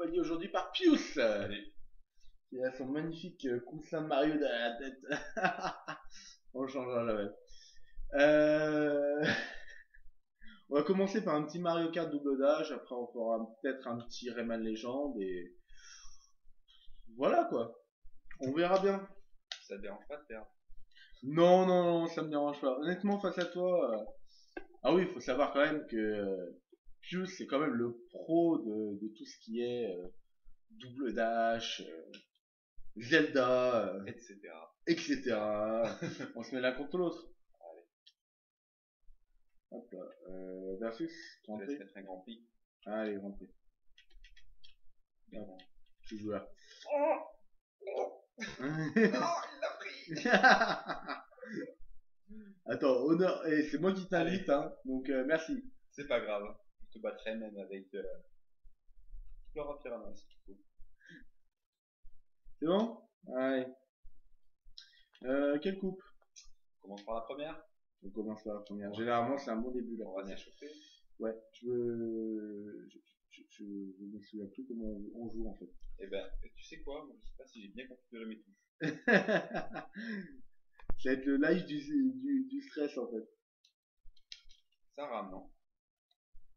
accompagné aujourd'hui par Pius, qui a son magnifique coussin de Mario derrière la tête. On changera jamais. Euh... On va commencer par un petit Mario Kart double dash, après on fera peut-être un petit Rayman Legend et voilà quoi. On verra bien. Ça te dérange pas de perdre? Non, non, non, ça me dérange pas. Honnêtement, face à toi. Ah oui, il faut savoir quand même que Pius c'est quand même le pro de tout ce qui est double dash, Zelda, Etc. etc. On se met l'un contre l'autre. Hop là. Versus, On Grand va se Prix. mettre un grand prix. Allez, Grand Prix. Non, Je suis joueur. il l'a pris. Attends, honneur, et c'est moi qui t'invite, hein, donc merci. C'est pas grave. Je te battrai même avec Flora Piranha si tu faut. C'est bon? Allez. Quelle coupe? On commence par la première. On commence par la première. Généralement, c'est un bon début la On va première. s'échauffer. Ouais, je me souviens plus comment on joue en fait. Et ben, tu sais quoi? Moi, je sais pas si j'ai bien configuré mes touches. Ça va être le live du stress en fait. Ça rame, non?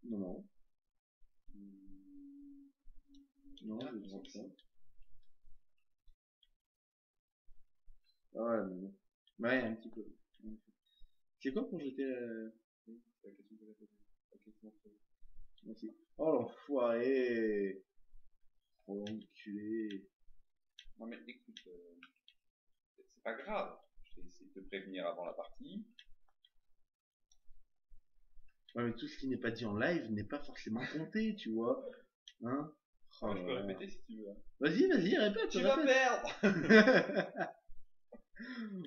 Non, non, non, Ah, je je vois sens ça. que Ah ouais, mais bon. Ouais, un petit peu. C'est quoi pour jeter c'est la question que j'avais posée. La question que- Merci. Oh l'enfoiré! Oh l'enculé! Non mais écoute, c'est pas grave. Je vais essayer de te prévenir avant la partie. Ouais, mais tout ce qui n'est pas dit en live n'est pas forcément compté, tu vois. Hein? Oh Ouais, je peux là là. répéter si tu veux. Vas-y, vas-y, répète, Tu vas répète. perdre.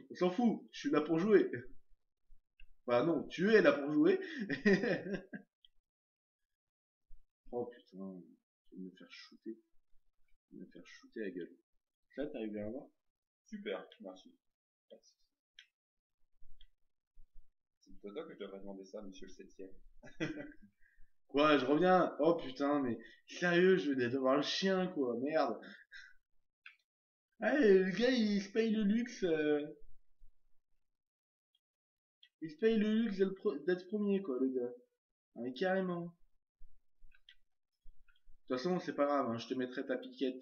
On s'en fout, je suis là pour jouer. Enfin non, tu es là pour jouer. Oh putain, je vais me faire shooter. Je vais me faire shooter la gueule. Ça, t'arrives bien à voir? Super, merci. Merci. C'est plutôt toi que je devrais demander ça, monsieur le 7ème. Quoi, je reviens? Oh putain, mais sérieux, je vais devoir le chien, quoi, merde. Allez, le gars, il se paye le luxe. Il se paye le luxe d'être premier, quoi, le gars. Ah, mais carrément. De toute façon, c'est pas grave, hein, je te mettrai ta piquette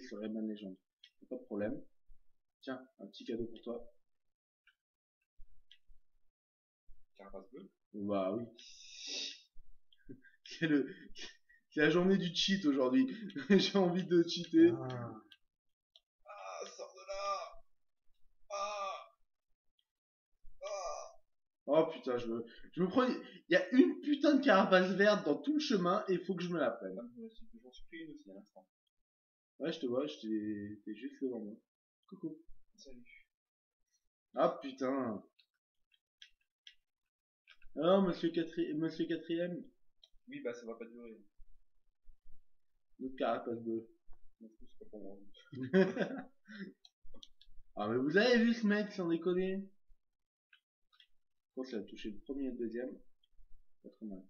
sur Rayman Legend. Pas de problème. Tiens, un petit cadeau pour toi. Carapace bleue. Bah oui. C'est le, c'est la journée du cheat aujourd'hui. J'ai envie de cheater. Ah, sors de là. Ah, ah. Oh putain, je me prends. Il y a une putain de carapace verte dans tout le chemin et il faut que je me la prenne. J'en suis pris une aussi à l'instant. Ouais, je te vois, t'es juste devant moi. Coucou. Salut. Ah putain. Alors, monsieur quatrième, Oui, bah ça va pas durer. notre carapace bleue. Non, c'est pas pour moi. Ah, mais vous avez vu ce mec sans déconner? Je pense qu'il a touché le premier et le deuxième. Pas trop mal.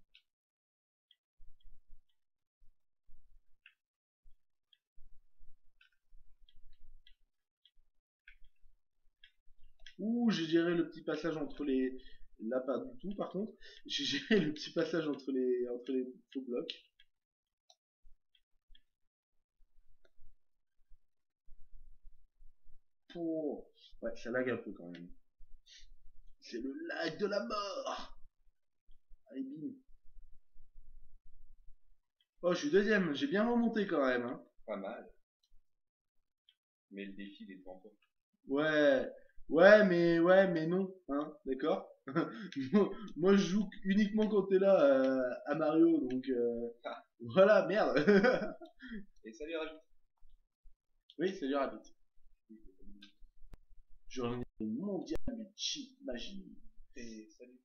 Ouh, j'ai géré le petit passage entre les. Là, pas du tout, par contre. J'ai géré le petit passage entre les faux blocs. Oh. Ouais, ça lag un peu quand même. C'est le lag de la mort. Allez, bim. Oh, je suis deuxième. J'ai bien remonté quand même. Hein. Pas mal. Mais le défi, il est devant toi. Ouais. Ouais, mais non. Hein, d'accord. Moi, je joue uniquement quand t'es là à Mario, donc Ah, voilà, merde. et salut Rajit. Oui, c'est du rapide. Journée mondiale du cheat magie. Et salut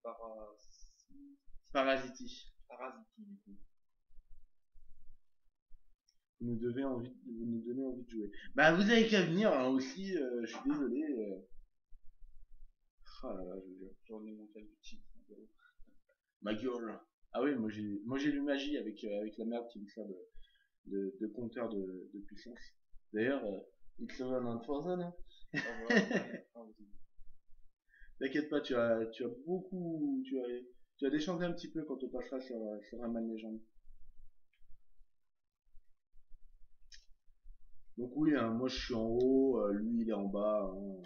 Parasiti. Parasiti du coup. Vous nous donnez envie de jouer. Bah, vous avez qu'à venir hein, aussi. Je suis désolé. Ah là là, je veux dire. Journée mondiale du cheat. Ma gueule. Ah oui, moi j'ai lu magie avec la merde qui me sert de compteur de puissance. D'ailleurs, X7 and Forza, hein. Au revoir. Au revoir. T'inquiète pas, tu as beaucoup, tu as déchanté un petit peu quand on passera sur Rayman Legend. Donc oui, hein, moi je suis en haut, lui il est en bas. Hein. De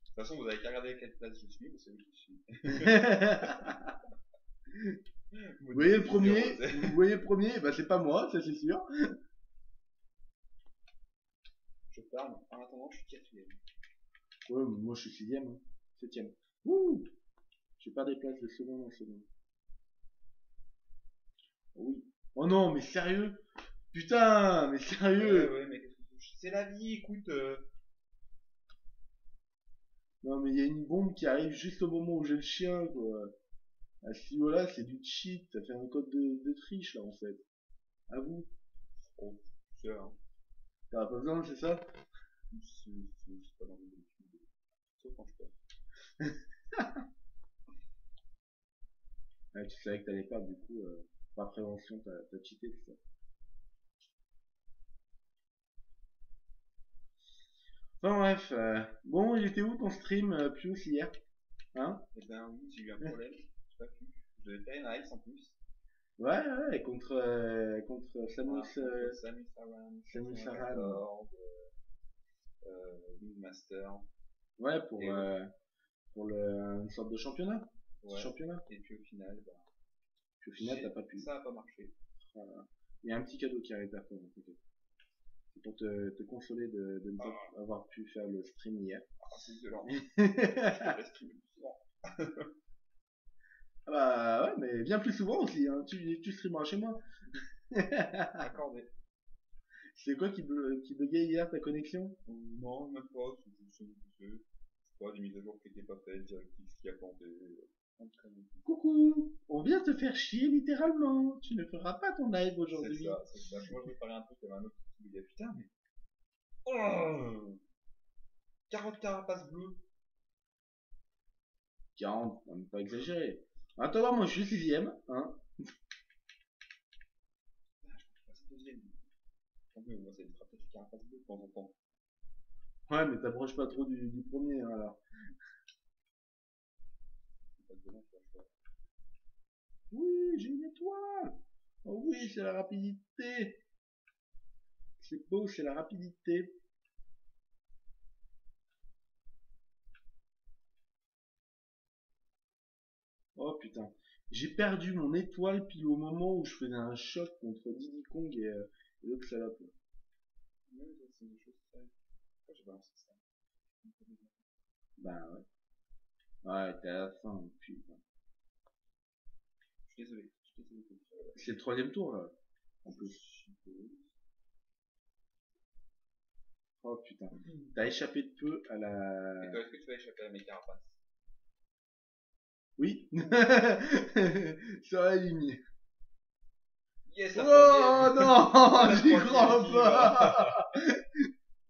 toute façon, vous avez qu'à regarder à quelle place je suis, vous savez qui je suis. Vous voyez le premier, bah c'est pas moi, ça c'est sûr. Je parle, en attendant, je suis quatrième. Ouais, mais moi je suis sixième, hein. Septième. Wouh! J'ai pas des places de seconde en seconde. Oh oui. Oh non, mais sérieux? Putain, mais sérieux? Ouais, mais qu'est-ce que c'est la vie, écoute. Non, mais il y a une bombe qui arrive juste au moment où j'ai le chien, quoi. À ce niveau-là, c'est du cheat. Ça fait un code de triche, là, en fait. À vous. Oh, c'est hein. T'as pas besoin, c'est ça? C'est pas dans mes habitudes. Sauf quand je perds. Ouais, tu savais que t'allais perdre, du coup, par prévention, t'as cheaté, c'est ça. Enfin bref, bon, il était où ton stream, Pius, hier? Hein? Eh ben oui, j'ai eu un problème. J'ai pas pu. Je devais faire une ice en plus. Ouais, ouais, contre Samus, Contre Samus Aran, Samus Aran. 94, Wingmaster. Ouais, Et ouais. pour une sorte de championnat. Ouais. Championnat. Et puis au final, bah, Puis au final, t'as pas pu. ça a pas marché. Voilà. Il y a un petit cadeau qui arrive à toi, t'inquiète. C'est pour te consoler de ne pas avoir pu faire le stream hier. Ah, c'est violent. Je devrais streamer plus souvent. Ah bah ouais, mais viens plus souvent aussi, hein. Tu streameras chez moi. Accordé. C'est quoi qui buguait hier, ta connexion? Non, même pas. C'est pas des mises à jour qui étaient pas faites, directives qui a planté. Coucou, on vient te faire chier littéralement. Tu ne feras pas ton live aujourd'hui. C'est ça, c'est ça. Moi je préparais un truc, il y avait un autre qui me disait putain, mais. Oh 40 carapaces bleues. 40, on ne pas exagérer. Attends, voir, moi je suis sixième, hein. C'est deuxième. Tant mieux, moi ça me fera peut-être les carapaces bleues de temps en temps. Ouais, mais t'approches pas trop du premier, hein, alors. C'est pas de violence, là, je vois. Oui, j'ai une étoile. Oh oui, c'est la rapidité. C'est beau, c'est la rapidité. Oh putain. J'ai perdu mon étoile pile au moment où je faisais un choc contre Diddy Kong et l'autre salope. Ouais, c'est des choses qui savent. Pourquoi j'ai balancé ça? Bah ouais. Ouais, t'es à la fin, putain. Je suis désolé, C'est le troisième tour là. En plus. Oh putain. T'as échappé de peu à la. Et toi, est-ce que tu vas échapper à mes carapaces? Oui. Sur la ligne. Yes, la Oh troisième. non, j'y La crois troisième pas.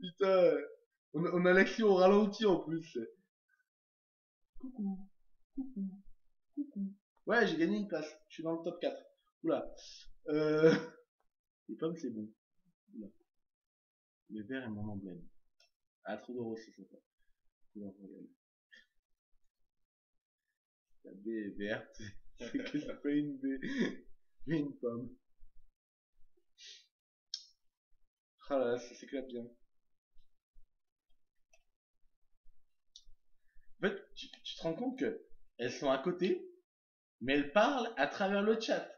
Putain. On a l'action au ralenti en plus. Coucou. Coucou. Coucou. Ouais, j'ai gagné une place. Je suis dans le top 4. Oula. Les pommes, c'est bon. Oula. Le vert est mon emblème. Ah, trop d'euros, c'est sympa. Couleur royale. La baie est verte. C'est que c'est pas une baie, mais une pomme. Ah là là, ça s'éclate bien. En fait, tu te rends compte que elles sont à côté, mais elles parlent à travers le chat.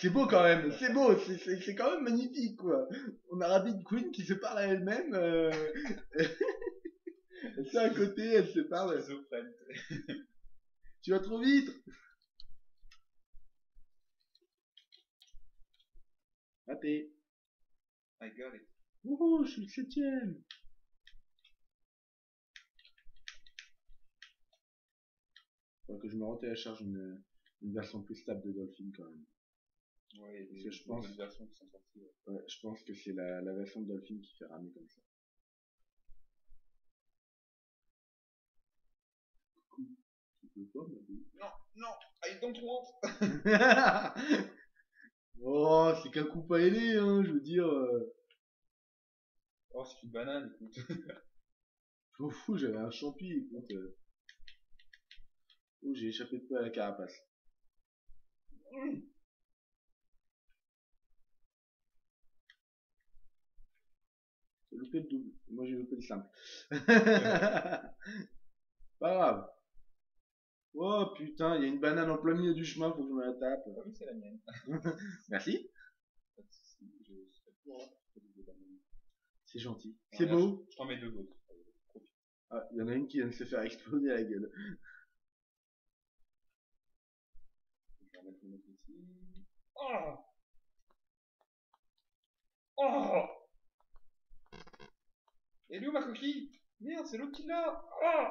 C'est beau quand même, c'est beau, c'est quand même magnifique quoi. On a Rabbit Queen qui se parle à elle-même. Elles sont à côté, elles se parlent. Tu vas trop vite. Raté. I got it. Wouhou, je suis le septième. Faut que je me retélécharge une version plus stable de Dolphin quand même. Ouais, Parce que je pense, versions qui sont sorties. Ouais. ouais, je pense que c'est la version de Dolphin qui fait ramer comme ça. Coucou, tu peux pas m'aider? Non, non, I don't want. Oh, c'est qu'un coup pas ailé, hein, je veux dire. Oh, c'est une banane, écoute. Je m'en fous, j'avais un champi, écoute. Oh, j'ai échappé de peu à la carapace. J'ai loupé le double. Moi, j'ai loupé le simple. Pas grave. Oh putain, il y a une banane en plein milieu du chemin, faut que je me la tape. Ah oui, c'est la mienne. Merci, Pas de soucis, je serai toujours là pour te donner des bananes. c'est gentil. Alors, C'est regarde, beau. je t'en mets 2 autres. Profite. Ah, il y en a une qui vient de se faire exploser la gueule. Je vais remettre une autre ici. Oh! Oh! Elle est où ma coquille? Merde, c'est l'autre qui l'a! Oh!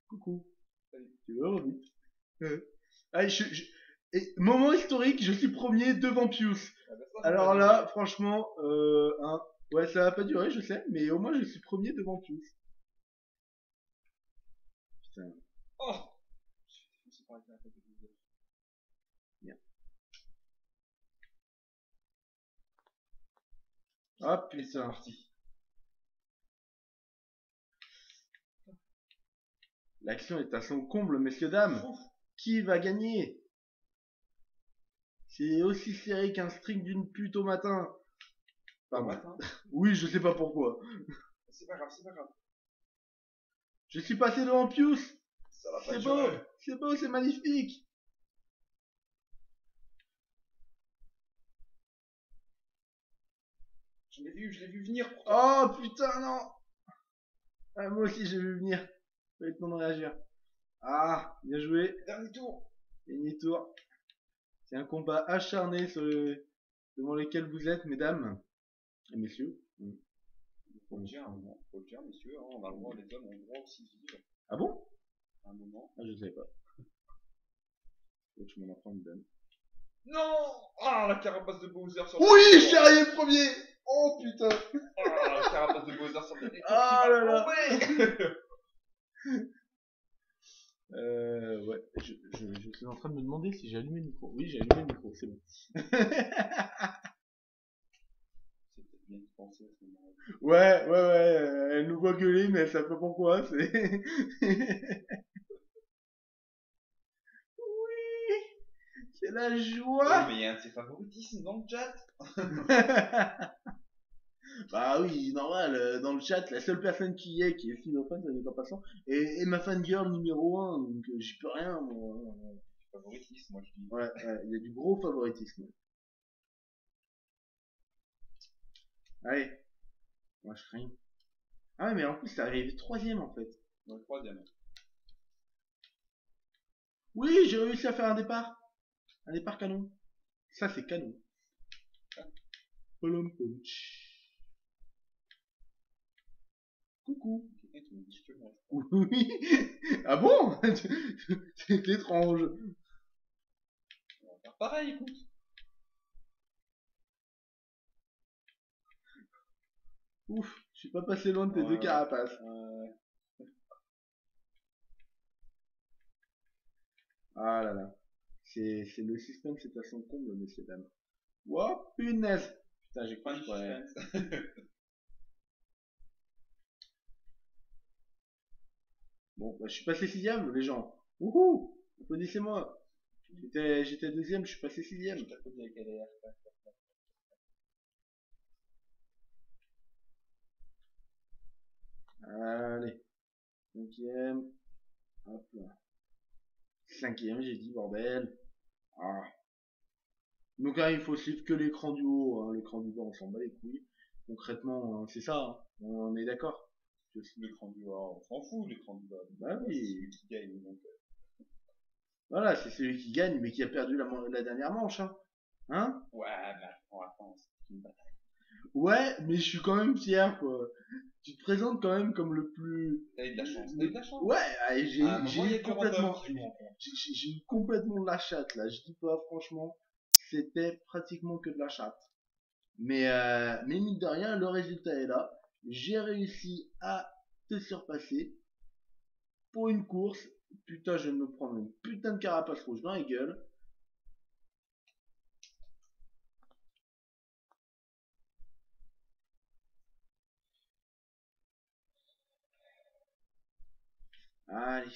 Coucou. Salut. Tu veux revite. Allez, moment historique, je suis premier devant Pius. Ah bah ça, Alors j'aurais là, dû. franchement, hein, ouais, ça va pas durer, je sais, mais au moins je suis premier devant Pius. Putain, Oh! Je me suis pas arrêté à la tête de Google. merde. Ah Et c'est putain. parti. L'action est à son comble, messieurs, dames. Ouf! Qui va gagner? C'est aussi serré qu'un string d'une pute au matin. Au Pardon. matin. Oui, je sais pas pourquoi. C'est pas grave, c'est pas grave. Je suis passé devant Pius. Ça va pas C'est beau, durer. c'est beau, c'est magnifique. Je l'ai vu venir pourtant. Oh putain, non. Ah, moi aussi j'ai vu venir. Pas eu le temps de réagir. Ah, bien joué. Dernier tour. Dernier tour. C'est un combat acharné devant lequel vous êtes, mesdames et messieurs. Faut le dire, hein, faut le dire, messieurs, hein, on a le droit, les hommes ont le droit aussi de vivre Ah bon? à un moment. Ah, je savais pas. Faut que je m'en apprends une bonne. Non! Ah, la carapace de Bowser sur Oui, le je suis arrivé premier. Oh putain. Ah, la carapace de Bowser sur le dernier tour Ah qui là va là. tomber! Ouais, je suis en train de me demander si j'ai allumé le micro. Oui, j'ai allumé le micro, c'est bon. C'est peut-être bien de penser à ce moment-là. Ouais, elle nous voit gueuler, mais elle sait pas pourquoi, c'est... Oui, c'est la Oui, joie. mais il y a un de ses favoritismes dans le chat. Bah oui, normal, dans le chat, la seule personne qui y est, qui est philophone, ça n'est pas passant, et ma fangirl numéro 1, donc j'y peux rien, moi. Favoritisme, moi je dis. Ouais, il y a du gros favoritisme. Allez, moi je crains. Ah ouais, mais en plus, c'est arrivé troisième en fait. Dans le troisième. Oui, j'ai réussi à faire un départ. Un départ canon. Ça, c'est canon. Polom punch. Coucou. Quelqu'un qui me dit que moi. Oui. Ah bon? C'est étrange. On va faire pareil, écoute. Ouf, je suis pas passé loin de tes deux Ouais. carapaces. Ah là là. C'est le système, c'est à son comble, messieurs, dames. Wow, punaise. Putain, j'ai cru Fin que de je pourrais... suspense. Bon, bah, je suis passé sixième, les gens. Wouhou! Applaudissez-moi. J'étais deuxième, je suis passé sixième. Je t'applaudis avec LR. Allez. Cinquième. Hop là. Cinquième, j'ai dit, bordel. Ah. Donc là, il faut suivre que l'écran du haut. Hein. L'écran du bas, on s'en bat les couilles. Concrètement, c'est ça. Hein. On est d'accord. Je suis l'écran du bas, on s'en fout l'écran du bas. Bah C'est oui. celui qui gagne, donc. Voilà, c'est celui qui gagne, mais qui a perdu la dernière manche. Hein? Ouais, bah, on va prendre, c'est une bataille. Ouais, mais je suis quand même fier, quoi. Tu te présentes quand même comme le plus... T'as eu de la chance, t'as eu de la chance. Ouais, j'ai À un moment, il y a eu que complètement... Randolph qui joue en compte. J'ai eu complètement de la chatte, là. Je dis pas, franchement, c'était pratiquement que de la chatte. Mais mine de rien, le résultat est là. J'ai réussi à te surpasser pour une course. Putain, je vais me prendre une putain de carapace rouge dans la gueule. Allez.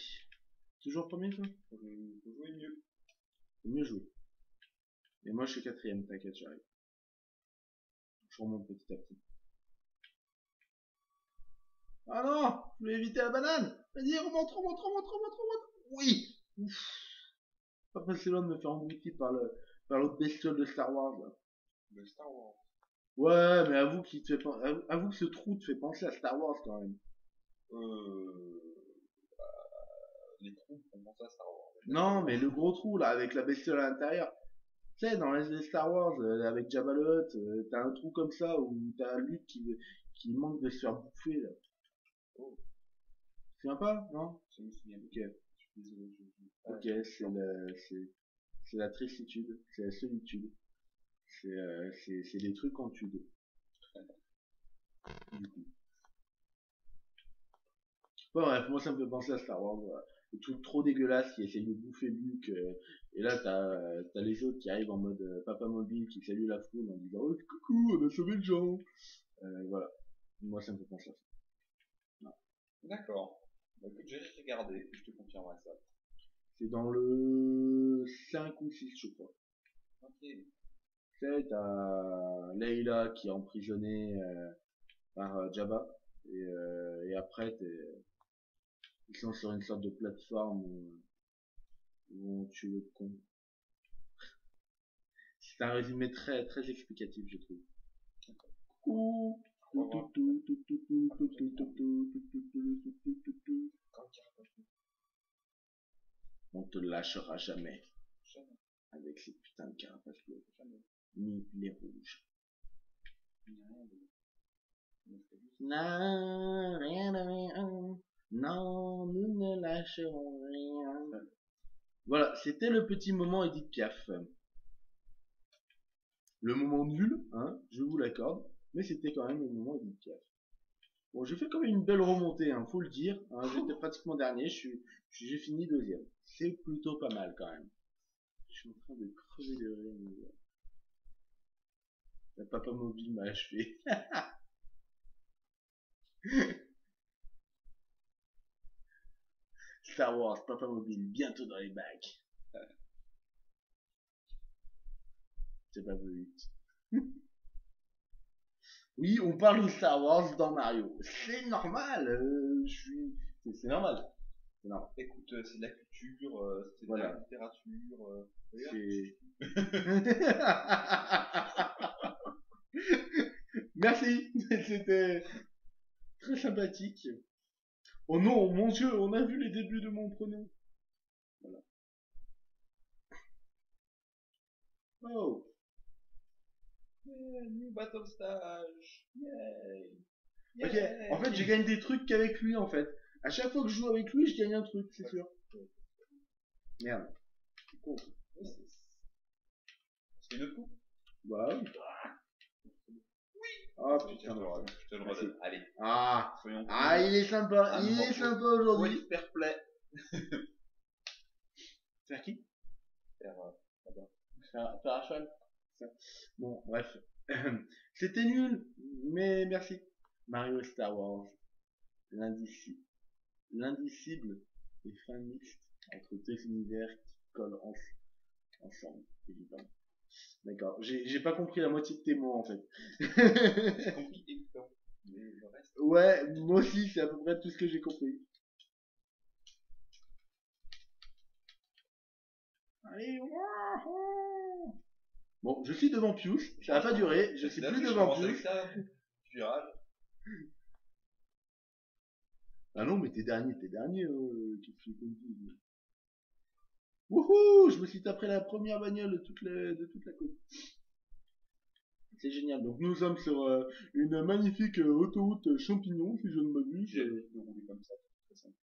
Toujours premier, toi? Faut jouer mieux. Faut mieux jouer. Et moi, je suis quatrième, t'inquiète, j'arrive. Je remonte petit à petit. Ah non! Je voulais éviter la banane! Vas-y, remonte, remonte, remonte, remonte, remonte! Oui! Ouf! Pas passé loin de me faire emboutir par l'autre bestiole de Star Wars, là. De Star Wars. Ouais, mais avoue avoue que ce trou te fait penser à Star Wars, quand même. Les trous font penser à Star Wars. Non, mais le gros trou, là, avec la bestiole à l'intérieur. Tu sais, dans les Star Wars, avec Jabba le Hutt, t'as un trou comme ça où t'as Luke qui manque de se faire bouffer, là. Oh, Tu te souviens pas? Non? je me souviens. Ok. Je suis désolé. Ok, c'est la tristitude, c'est la solitude. C'est des trucs en tude. Du coup. Bon, bref, moi ça me fait penser à Star Wars, voilà. Le truc trop dégueulasse qui essaye de bouffer Luke, et là t'as les autres qui arrivent en mode papa mobile qui salue la foule en disant oh coucou, on a sauvé le gens. Voilà. Moi ça me fait penser à ça. Voilà. D'accord. Bah, écoute, j'ai regardé et je te confirmerai ça. C'est dans le 5 ou 6 je crois. Ok. Tu sais, t'as Leila qui est emprisonnée par Jabba, et après ils sont sur une sorte de plateforme où on tue le con. C'est un résumé très très explicatif, je trouve. Coucou. On te lâchera jamais Jamais. avec ces putains de carapaces bleues. Ni les rouges. Il n'y a rien de. Non, rien de rien. Non, nous ne lâcherons rien. Voilà, c'était le petit moment Edith Piaf. Le moment nul, hein, je vous l'accorde, mais c'était quand même le moment Edith Piaf. Bon, j'ai fait quand même une belle remontée, hein, faut le dire. Hein, j'étais pratiquement dernier, j'ai fini deuxième. C'est plutôt pas mal quand même. Je suis en train de crever de rire. La papa mobile m'a achevé. Star Wars, papa mobile, bientôt dans les bacs. C'est pas voulu. Oui, on parle de Star Wars dans Mario. C'est normal. C'est normal. C'est normal. Écoute, c'est de la culture, c'est de Voilà. la littérature. C'est. Merci. C'était très sympathique. Oh non, mon Dieu, on a vu les débuts de mon prénom. Voilà. Oh. Yeah, new battle stage. Yay. Ok. Yay. En fait, je gagne des trucs qu'avec lui, en fait. À chaque fois que je joue avec lui, je gagne un truc, c'est sûr. Merde. C'est con. C'est une coupe. Bah oui. Ah putain, je te le redonne. Allez. Ah. Soyons Ah, il est sympa. Ah, Il bon. est sympa aujourd'hui. Oui, fair play. Faire qui? Là-bas. Faire un cheval. Bon, bref. C'était nul, mais merci. Mario Star Wars. L'indicible et fin mixte entre deux univers qui collent ensemble, évidemment. D'accord. J'ai pas compris la moitié de tes mots en fait. J'ai compris évident. Mais le reste. Ouais, moi aussi, c'est à peu près tout ce que j'ai compris. Allez, wouhou. Bon, je suis devant Pius, ça va pas durer, je suis plus devant Pius. Virage. Ah non, mais t'es dernier, qu'est-ce que tu me dis? Wouhou, je me suis tapé la première bagnole de toute la côte. C'est génial. Donc nous sommes sur une magnifique autoroute champignon, si je ne m'abuse. J'ai de rouler comme ça, c'est très simple.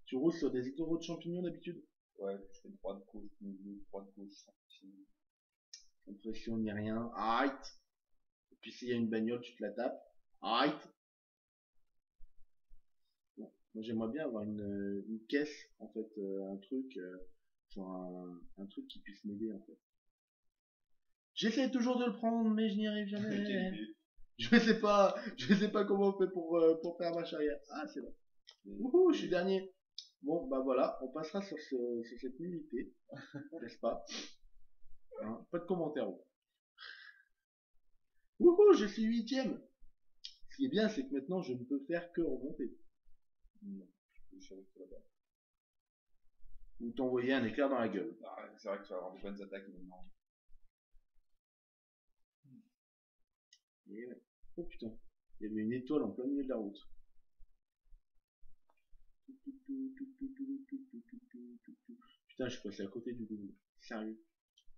Tu roules sur des autoroutes champignons d'habitude? Ouais, je fais droite gauche, milieu, droite gauche, Impression ni rien. Aïe. Et puis s'il y a une bagnole, tu te la tapes. Aïe. Bon, moi j'aimerais bien avoir une caisse, en fait, un truc, genre un truc qui puisse m'aider en fait. J'essaie toujours de le prendre, mais je n'y arrive jamais. Je sais pas comment on fait pour faire marche arrière. Ah, c'est bon. Wouhou, je suis dernier. Bon, bah voilà, on passera sur cette nullité, n'est-ce pas? Hein, pas de commentaires. Wouhou, je suis huitième. Ce qui est bien, c'est que maintenant, je ne peux faire que remonter. Non, je suis resté là-bas. Ou t'envoyer un éclair dans la gueule. Ah, c'est vrai que tu vas avoir des bonnes attaques maintenant. Et ouais. Oh putain, il y avait une étoile en plein milieu de la route. Putain, je suis passé à côté du double. Sérieux.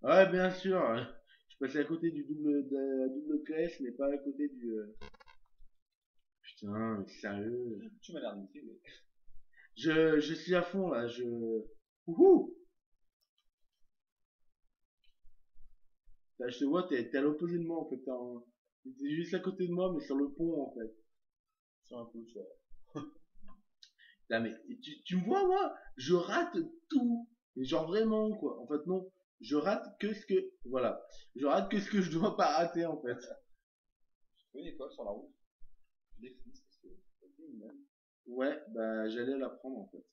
Ouais, bien sûr. Je suis passé à côté du double, de la double PS, mais pas à côté du. Putain, mais sérieux. Tu m'as l'air motivé. Je suis à fond là, Wouhou! Là, je te vois, t'es à l'opposé de moi en fait. T'es juste à côté de moi, mais sur le pont en fait. C'est un peu cher. Putain, mais tu me vois, moi, je rate tout. Mais genre vraiment, quoi. En fait, non. Je rate que ce que. Voilà. Je rate que ce que je dois pas rater en fait. J'ai trouvé une étoile sur la route. Je décris parce que c'est une même. Ouais, bah j'allais la prendre en fait.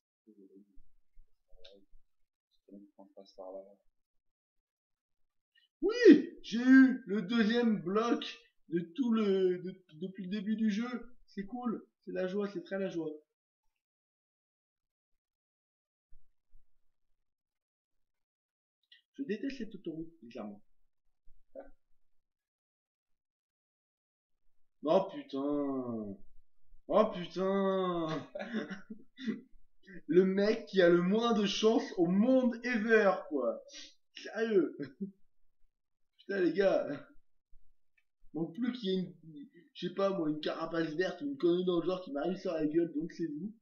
On passe par là. Oui! J'ai eu le deuxième bloc depuis le début du jeu. C'est cool. C'est la joie, c'est très la joie. Je déteste cette autoroute, bizarrement. Oh putain! Oh putain! Le mec qui a le moins de chance au monde ever, quoi! Sérieux! Putain, les gars! Donc plus qu'il y ait une, je sais pas moi, une carapace verte ou une connerie dans le genre qui m'arrive sur la gueule, donc c'est vous.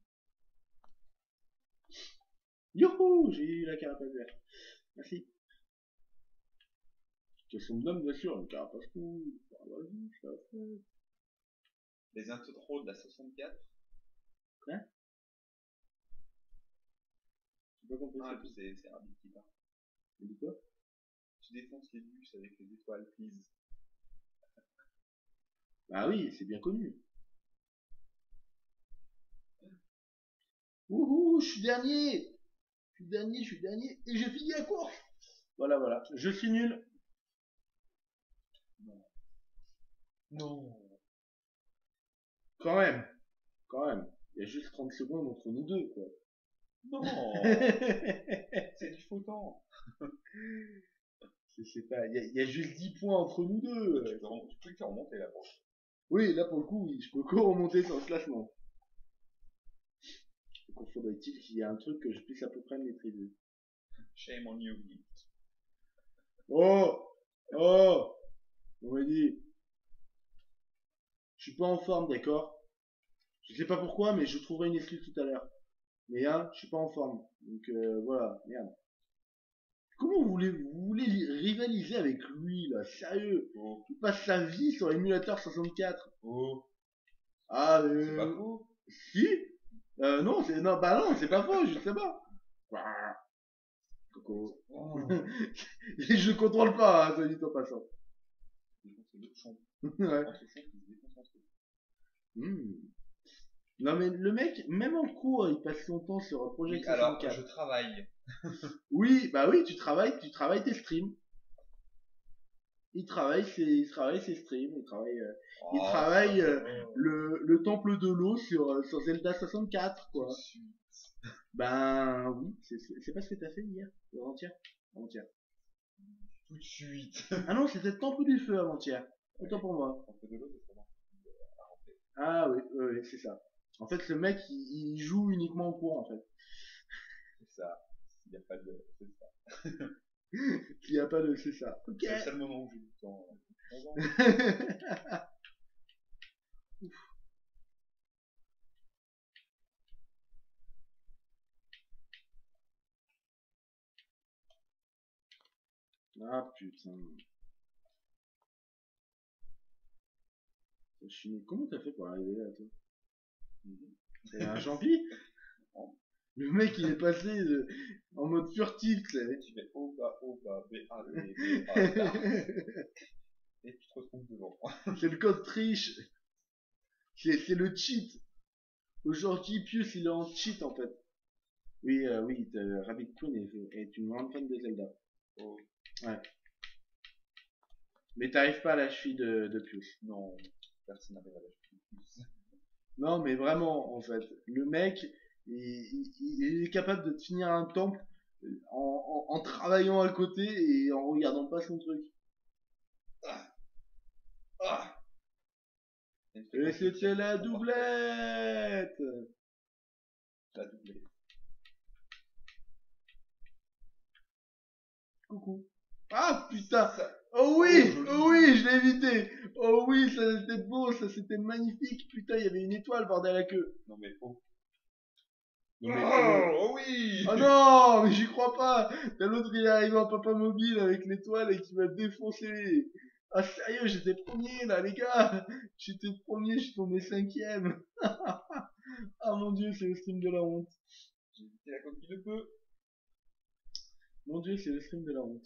Youhou! J'ai eu la carapace verte. Merci. Question de l'homme, bien sûr, une carapace rouge. Ah, vas-y, je la fais. Les intros de la 64. Quoi? J'ai pas compris Ah, ça. c'est Herbie qui part. Tu dis quoi? Tu défonces les bus avec les étoiles, please. Bah oui, c'est bien connu. Wouhou, je suis dernier! Je suis dernier, et j'ai fini la course! Voilà, voilà. Je suis nul. Non. Non. Quand même. Quand même. Il y a juste 30 secondes entre nous deux, quoi. Non. C'est du faux temps. Je sais pas, il y a juste 10 points entre nous deux. Tu peux te remonter là. Oui, là pour le coup, oui, je peux co-remonter sur le classement. Donc faudrait-il qu'il y ait un truc que je puisse à peu près maîtriser. Shame on you. Oh! Oh! On m'a dit. Je suis pas en forme, d'accord? Je sais pas pourquoi, mais je trouverai une excuse tout à l'heure. Mais hein, je suis pas en forme. Donc voilà, merde. Comment vous voulez rivaliser avec lui, là? Sérieux? Oh. Il passe sa vie sur l'émulateur 64. Oh. Ah, C'est pas faux. Si? Non, bah non, c'est pas faux, je sais pas. Coco. Oh. Et je contrôle pas, hein, ça dit en passant. C'est l'autre champ. Ouais. Entre champs qui se déconcentrent. Hmm. Non mais le mec, même en cours, il passe son temps sur Project Oui, alors, 64. je travaille. Oui, bah oui, tu travailles tes streams. Il travaille ses streams, il travaille le temple de l'eau sur Zelda 64, quoi. Ben oui, c'est pas ce que t'as fait hier, ou avant-hier. Avant-hier. Tout de suite. Ah non, c'était le temple du feu avant-hier. Autant pour moi. Un peu de l'eau, c'est vraiment à rentrer. Ah oui, oui, c'est ça. En fait, le mec, il joue uniquement au cours, en fait. C'est ça. Il n'y a pas de. C'est ça. Il n'y a pas de... C'est ça. Ok. C'est le seul moment où j'ai du temps. Ah putain. Comment t'as fait pour arriver là, toi? C'est un champi? Le mec, il est passé en mode furtif, tu sais. Tu fais O, B, A, B, B, A, B. et tu te retrouves devant. C'est le code triche. C'est le cheat. Aujourd'hui, Pius, il est en cheat, en fait. Oui, oui, Rabbit Queen est une grande fan de Zelda. Oh, Ouais. Mais t'arrives pas à la cheville de Pius. non, personne n'arrive à lâcher. Non, mais vraiment, en fait. Le mec, il est capable de te finir un temple en travaillant à côté et en regardant pas son truc. Ah! Et c'était la doublette! La doublée. Coucou. Ah putain! Ça- Oh oui! joli. Oh oui, je l'ai évité! Oh oui, ça c'était beau, ça c'était magnifique! Putain, il y avait une étoile, bordel à la queue! Non mais oh. Non mais Oh oui! oh non, mais j'y crois pas! T'as l'autre qui est arrivé en papa mobile avec l'étoile et qui m'a défoncé! Ah sérieux, j'étais premier là, les gars! J'étais premier, je suis tombé cinquième! Ah mon dieu, c'est le stream de la honte! J'ai évité la coquille de peu. Mon dieu, c'est le stream de la honte!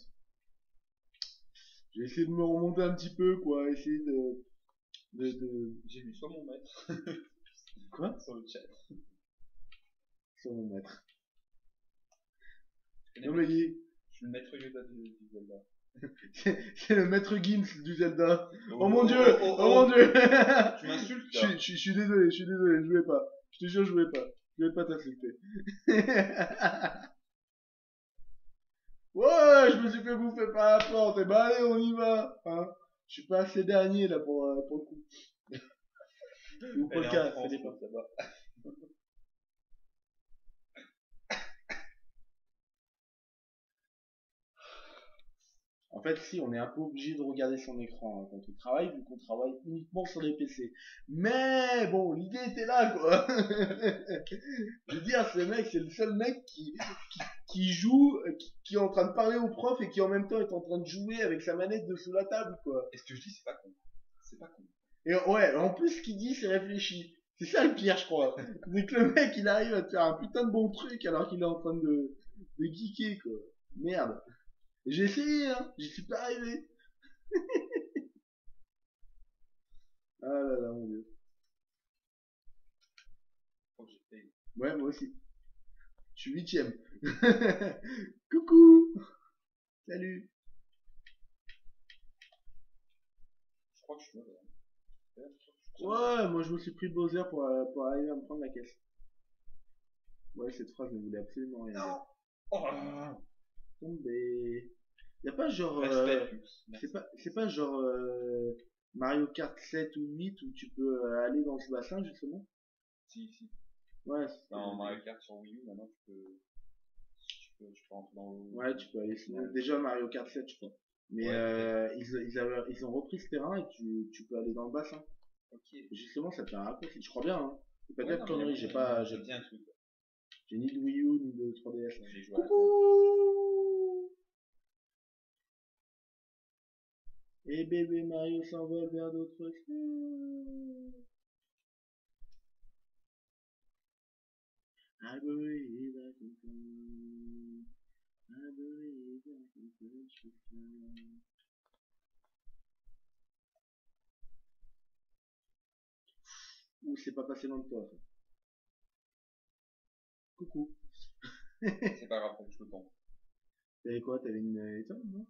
J'ai essayé de me remonter un petit peu, quoi, essayer de... J'ai vu soit mon maître Quoi? sur le chat. Sur mon maître. Je connais Non pas. mais il- Je suis le maître Yoda du Zelda. c'est le maître Gims du Zelda. Oh mon oh, dieu! oh, Oh mon dieu! Tu m'insultes Je là. suis désolé, je voulais pas. Je te jure, je voulais pas. Je voulais pas t'insulter. Ouais, je me suis fait bouffer par la porte. Et bah allez, on y va. Hein, je suis pas assez dernier là pour le coup. Ou pour Elle le est cas, en France, ça dépend. là-bas. En fait, si, on est un peu obligé de regarder son écran hein, quand on travaille, vu qu'on travaille uniquement sur les PC. Mais bon, l'idée était là, quoi. Je veux dire, ce mec, c'est le seul mec qui joue, qui est en train de parler au prof et qui en même temps est en train de jouer avec sa manette de sous la table, quoi. Et ce que je dis, c'est pas con. C'est pas con. Et ouais, en plus, ce qu'il dit, c'est réfléchi. C'est ça le pire, je crois. C'est que le mec, il arrive à te faire un putain de bon truc alors qu'il est en train de geeker, quoi. Merde. J'ai essayé, hein. J'y suis pas arrivé. Ah là là, mon dieu. Faut que j'essaye. Ouais, moi aussi. Je suis huitième. Coucou. Salut. Je crois que je suis mauvais. D'ailleurs, je crois que je suis très Ouais, moi je me suis pris Bowser pour arriver à me prendre la caisse. Ouais, cette phrase ne voulait absolument rien mauvais. dire. Non. Oh. Tombé. Y a pas genre... Respect, Lux. Merci. c'est pas genre Mario Kart 7 ou 8 où tu peux aller dans ce bassin justement? Si, si. Ouais, Dans Mario Kart sur Wii U, maintenant tu peux rentrer dans l'eau. ouais, tu peux aller sinon. Déjà Mario Kart 7, je crois. Mais Ouais, ils ont repris ce terrain et tu peux aller dans le bassin. Ok. Et justement, ça te fait un raccourci. Je crois bien, hein. C'est Ouais, peut-être non, connerie, mais j'ai pas, j'ai dit un truc. j'ai ni de Wii U ni de 3DS. J'ai joué à la Coucou! Et bébé Mario s'envole vers d'autres cieux. I believe I can fly. I believe I can touch the sky. Ouh, c'est pas passé loin de toi. Ça. Coucou. C'est pas grave, je le temps. T'avais quoi? T'avais une étoile, non?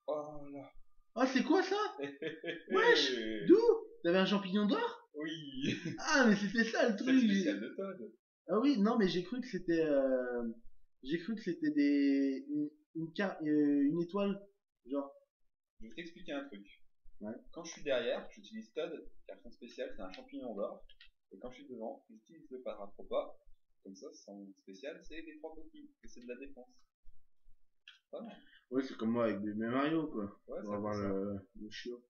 Oh là. Ah, c'est quoi ça? Wesh! D'où? T'avais un champignon d'or? Oui. Ah, mais c'était ça le C'est truc. le spécial de Todd. Ah oui, non, mais j'ai cru que c'était j'ai cru que c'était une étoile, genre. Je vais t'expliquer un truc. Ouais. Quand je suis derrière, j'utilise Todd, car son spécial c'est un champignon d'or. Et quand je suis devant, j'utilise le Paratropa. Comme ça, son spécial c'est les 3 coquilles. Et c'est de la défense. Pas mal. Ouais, c'est comme moi avec bébé Mario, quoi. Ouais, Pour c'est un avoir peu ça. le chiot.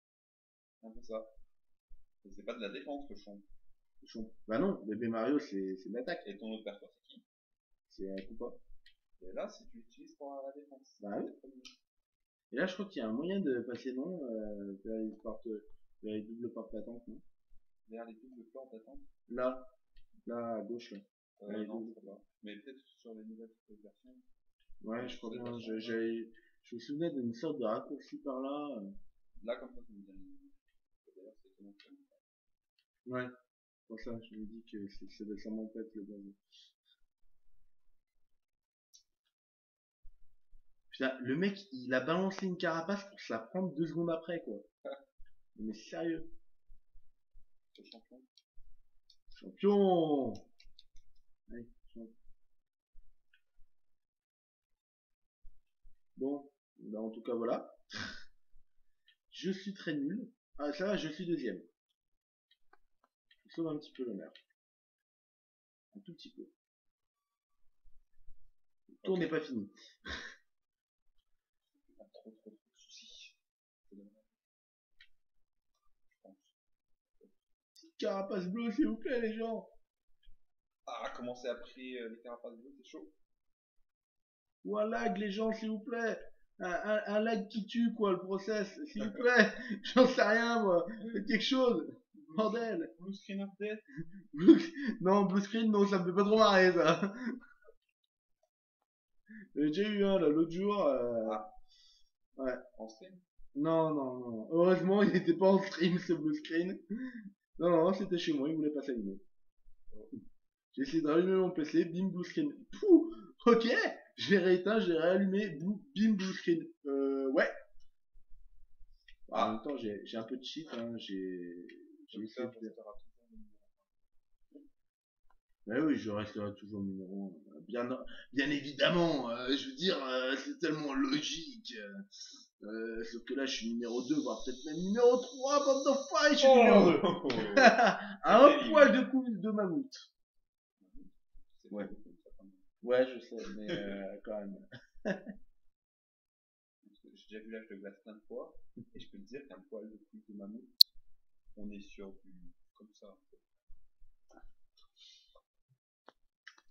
C'est un peu ça. Et c'est pas de la défense le champ. Le chon. Bah non, bébé Mario, c'est de l'attaque. Et ton autre perso c'est qui? C'est un coup pas. Et là, c'est tu l'utilises pour la défense. Bah oui. Et là, je crois qu'il y a un moyen de passer non vers les doubles portes battantes, non? Vers les doubles plans d'attente. Là, à gauche, là. Ouais, Non, double. c'est pas. Mais peut-être sur les nouvelles versions. Ouais, je crois C'est bien. vachement J'avais Je me souvenais d'une sorte de raccourci par là. Là, comme ça me dit rien. D'ailleurs, c'est étonnant que ça me parle. Ouais, pour ça, je me dis que ça m'empête le bazar. Putain, le mec, il a balancé une carapace pour se la prendre 2 secondes après, quoi. Mais sérieux. C'est champion. Champion! Allez, champion. Bon, bah en tout cas, voilà. Je suis très nul. Ah, ça va, je suis deuxième. Je sauve un petit peu l'honneur. Un tout petit peu. Le tour n'est pas fini. Pas trop de soucis. C'est dommage. Je pense. Carapace bleue, s'il vous plaît, les gens. Ah, comment c'est après les carapaces bleues, c'est chaud. Ou un lag, les gens, s'il vous plaît. Un lag qui tue, quoi, le process, s'il vous plaît. J'en sais rien, moi. Faites quelque chose. Bordel. Blue screen update. Non, blue screen, non, ça me fait pas trop marrer, ça. J'ai déjà eu un, là, l'autre jour. Ouais. En stream. Non, non, non. Heureusement, il n'était pas en stream, ce blue screen. Non, non, c'était chez moi, il voulait pas s'allumer. J'ai essayé de rallumer mon PC, bim, blue screen. Pouh, ok, je l'ai rééteint, je l'ai réallumé, bim, blue screen. Ouais. En même temps, j'ai un peu de cheat, hein, j'ai essayé de faire. Mais oui, je resterai toujours numéro 1. Bien évidemment, je veux dire, c'est tellement logique. Sauf que là, je suis numéro 2, voire peut-être même numéro 3, bande d'enfoirés, je suis numéro 2. À un poil de coupe de mammouth. Ouais. Ouais, je sais, mais quand même. J'ai déjà vu l'âge de glace plein de fois, et je peux te dire qu'un poil de couille de mammouth, on est sur du. Comme ça.